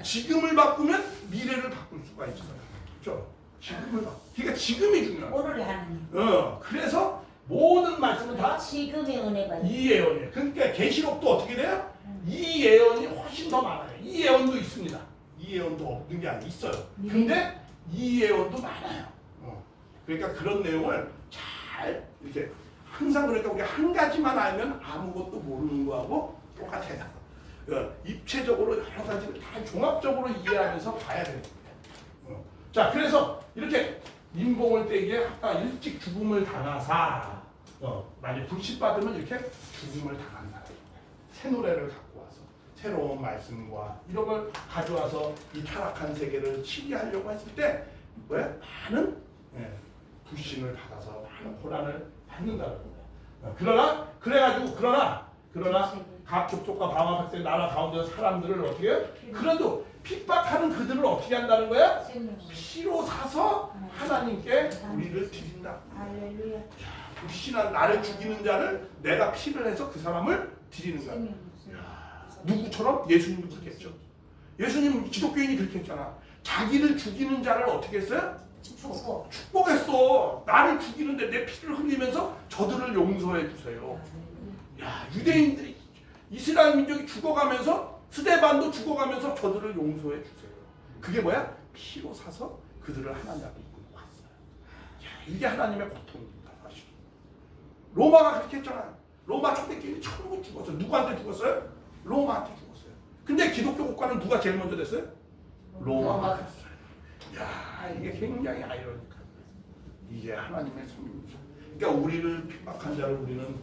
지금을 바꾸면 미래를 바꿀 수가 있어요. 그렇죠? 지금을 바꾸. 그러니까 지금이 중요한 거예요. 오늘의 하나님. 그래서 모든 말씀은 다 지금의 은혜가 이 예언이에요. 그러니까 계시록도 어떻게 돼요? 이 예언이 훨씬 더 많아요. 이 예언도 있습니다. 이 예언도 없는 게 아니라 있어요. 근데 이 예언도 많아요. 그러니까 그런 내용을 잘 이렇게 항상 그러니까 우리 한 가지만 알면 아무것도 모르는 거하고 똑같아요. 입체적으로 여러 가지를 다 종합적으로 이해하면서 봐야 되는 거예요. 자, 그래서 이렇게 인봉을 떼기에 아까 일찍 죽음을 당하사 만약 불신 받으면 이렇게 죽음을 당한다. 새 노래를 갖고 와서 새로운 말씀과 이런 걸 가져와서 이 타락한 세계를 치리하려고 했을 때 왜 많은 불신을 받아서 많은 고난을 받는다는 거예요. 그러나 각 족속과 방언 백성의 나라 가운데 사람들을 어떻게 해요? 그래도 핍박하는 그들을 어떻게 한다는 거야? 피로 사서 하나님께 우리를 드린다. 할렐루야. 불신한 나를 죽이는 자를 내가 피를 해서 그 사람을 드리는 거야. 누구처럼? 예수님도 그렇게 했죠. 예수님 기독교인이 그렇게 했잖아. 자기를 죽이는 자를 어떻게 했어요? 축복했어. 나를 죽이는데 내 피를 흘리면서 저들을 용서해 주세요. 야, 유대인들이 이스라엘 민족이 죽어가면서 스데반도 죽어가면서 저들을 용서해 주세요. 그게 뭐야? 피로 사서 그들을 하나님 앞에 이끌고 갔어요. 이게 하나님의 고통입니다. 사실. 로마가 그렇게 했잖아요. 로마 초대교인이 전부 죽었어요. 누구한테 죽었어요? 로마한테 죽었어요. 근데 기독교 국가는 누가 제일 먼저 됐어요? 로마가 됐어요. 야, 이게 굉장히 아이러니합니다. 이게 하나님의 섭리입니다. 그러니까 우리를 핍박한 자를 우리는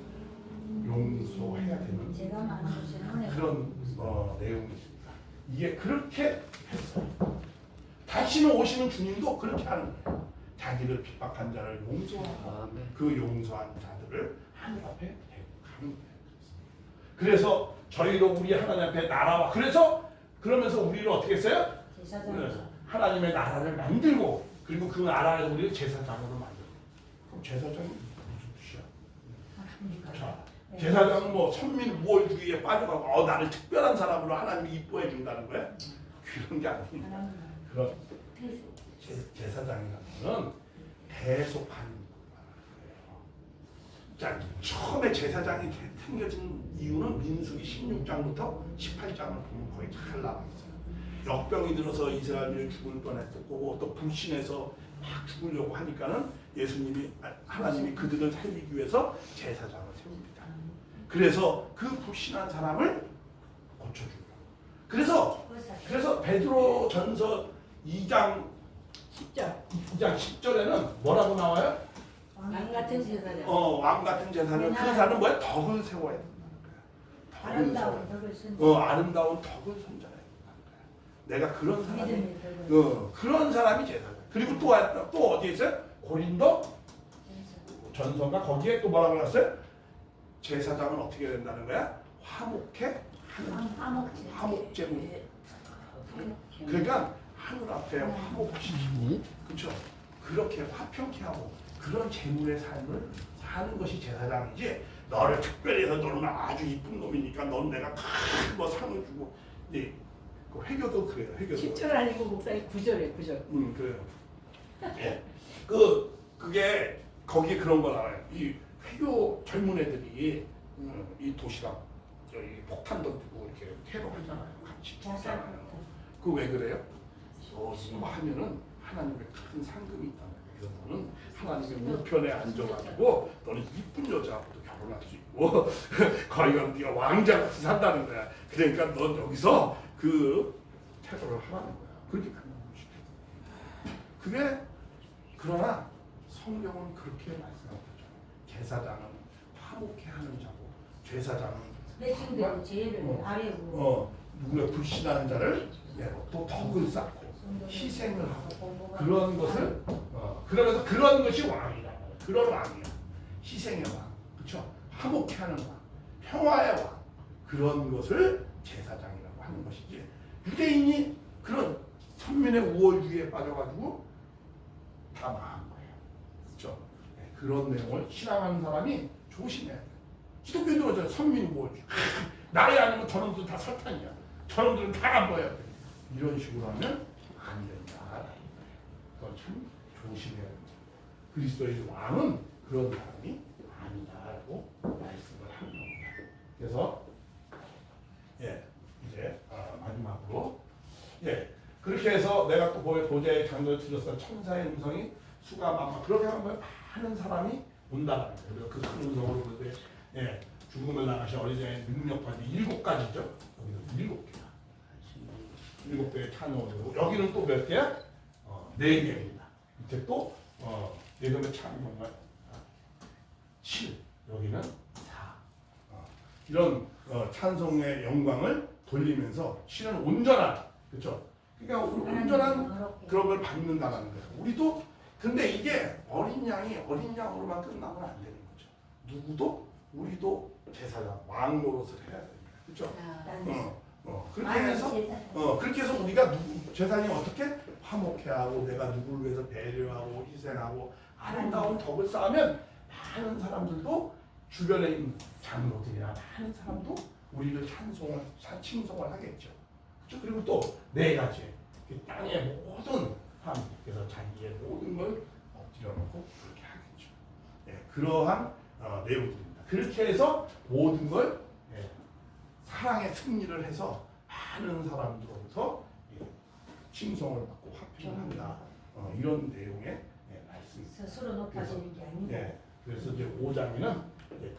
용서해야 되는 제가 많은 것은 그런 내용이 있습니다. 이게 그렇게 했어요. 다시는 오시는 주님도 그렇게 하는 거예요. 자기를 핍박한 자를 용서하고 그 용서한 자들을 하늘 앞에 데리고 가는 거예요. 그래서 저희도 우리 하나님 앞에 나라와 그러면서 우리를 어떻게 했어요? 제사장 하나님의 나라를 만들고 그리고 그 나라를 우리를 제사장으로 만들고. 그럼 제사장이 무슨 뜻이야? 자, 제사장은 뭐 선민 우월주의에 빠져가고 나를 특별한 사람으로 하나님이 이뻐해 준다는 거야? 그런 게 아닙니다. 그런 제사장이라는 거는 대속하는 거예요. 자, 처음에 제사장이 생겨진 이유는 민수기 16장부터 18장을 보면 거의 잘 나와 있어요. 역병이 들어서 이스라엘이 죽을 뻔했고 또 불신해서 막 죽으려고 하니까는 하나님이 그들을 살리기 위해서 제사장을 세웁니다. 그래서 그 불신한 사람을 고쳐줍니다. 그래서 베드로 전서 2장 10절에는 뭐라고 나와요? 왕 같은 제사장 왕 같은 제사는 그 사람은 뭐야? 덕을 세워야 된다는 거야. 아름다운 덕을 쓴 아름다운 덕을 선전해야 된다는 거야. 내가 그런 사람이 믿음의 덕을 그런 사람이 제사장. 그리고 또 어디에 있어요? 고린도 전서가 거기에 또 뭐라고 나왔어요? 제사장은 어떻게 된다는 거야? 화목해 하는 화목제물. 그러니까 하늘 앞에 화목시키고 그렇죠? 그렇게 화평케 하고 그런 제물의 삶을 사는 것이 제사장이지. 너를 특별히 해서 너는 아주 이쁜 놈이니까 너는 내가 큰 뭐 상을 주고 이제 그 회교도 그래요. 회교도 10절 아니고 목사님 9절에 9절. 그래요. 예. 그게 거기에 그런 거 나와요. 이 회교 젊은 애들이 이 도시락 여기 폭탄 던지고 이렇게 테러하잖아요. 같이 죽잖아요. 그 왜 그래요? 뭐 하면은 하나님의 큰 상금이 있다는 거예요. 그래서 너는 하나님의 우편에 앉아가지고 너는 이쁜 여자하고도 결혼할 수 있고 거기가 네가 왕자같이 산다는 거야. 그러니까 넌 여기서 그 테러를 하라는 거야. 그렇게 강요시켜. 그게 그러나 성경은 그렇게 말씀하고 있죠. 제사장은 화목해 하는 자고 제사장은 대충대로 죄를 아래고 누구의 불신하는 자를 또 덕을 쌓고 희생을 하고 그런 것을 그러면서 그런 것이 왕이다. 그런 왕이야. 희생의 왕, 그렇죠? 화목해 하는 왕, 평화의 왕 그런 것을 제사장이라고 하는 것이지. 유대인이 그런 선민의 우월주의에 빠져가지고 다 망한 거예요. 그렇죠? 그런 내용을 신앙하는 사람이 조심해야 돼. 기독교인들은 선민 우월주의. 나이 아니면 저놈들 다 사탄이야. 저놈들은 다 안 보여. 이런 식으로 하면 안 된다. 그건 참 조심해야 됩니다. 그리스도의 왕은 그런 사람이 아니다라고 말씀을 하는 겁니다. 그래서 이제 마지막으로 그렇게 해서 내가 또 보좌의 장로를 들었어. 천사의 음성이 수가 만막 그렇게 하면 많은 사람이 온다라는 거예요. 그리고 그 큰 음성으로 그때 죽음을 나가신 어린자의 능력까지 7가지죠. 여기는 7개야. 7개의 찬양으로 여기는 또 몇 개야? 4개입니다. 밑에 또 예전에 찬양가 7 여기는 4 이런 찬송의 영광을 돌리면서 신은 온전한 그렇죠? 그러니까 온전한 그런 걸 받는다는 거예요. 우리도 근데 이게 어린 양으로만 끝나면 안 되는 거죠. 누구도 우리도 제사장 왕 노릇을 해야 됩니다. 그렇죠? 그렇게 해서 우리가 제사장이 어떻게 화목해 하고 내가 누구를 위해서 배려하고 희생하고 아름다운 덕을 쌓으면 많은 사람들도 주변에 있는 장로들이나 많은 사람도 우리를 칭송을 하겠죠. 그렇죠? 그리고 또 4가지 땅의 모든 사람들께서 자기의 모든 걸 엎드려 놓고 그렇게 하겠죠. 그러한 내용들입니다. 그렇게 해서 모든 걸 사랑의 승리를 해서 많은 사람들로부터 칭송을 받고 화평을 한다. 이런 내용의 말씀입니다. 스스로 높아지는 게 아니고. 네, 그래서 이제 5장에는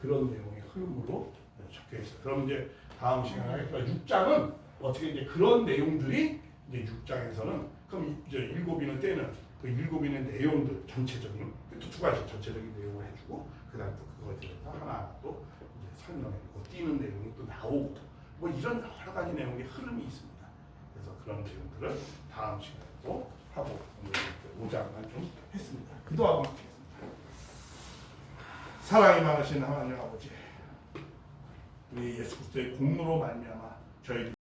그런 내용의 흐름으로 적혀 있어요. 그럼 이제 다음 시간에 6장은 어떻게 이제 그런 내용들이 이제 6장에서는 그럼 이제 일곱이는 때는 그 일곱인의 내용들 전체적인 또 두 가지 전체적인 내용을 해주고 그다음 또 그거에 대해서 하나하나 또 이제 설명해주고 띄는 내용이 또 나오고 뭐 이런 여러 가지 내용의 흐름이 있습니다. 그래서 그런 내용들을 다음 시간에 또 하고 오늘 5장만 좀 했습니다. 기도하고 마치겠습니다. 사랑이 많으신 하나님 아버지, 우리 예수 그리스도의 공로로 말미암아 저희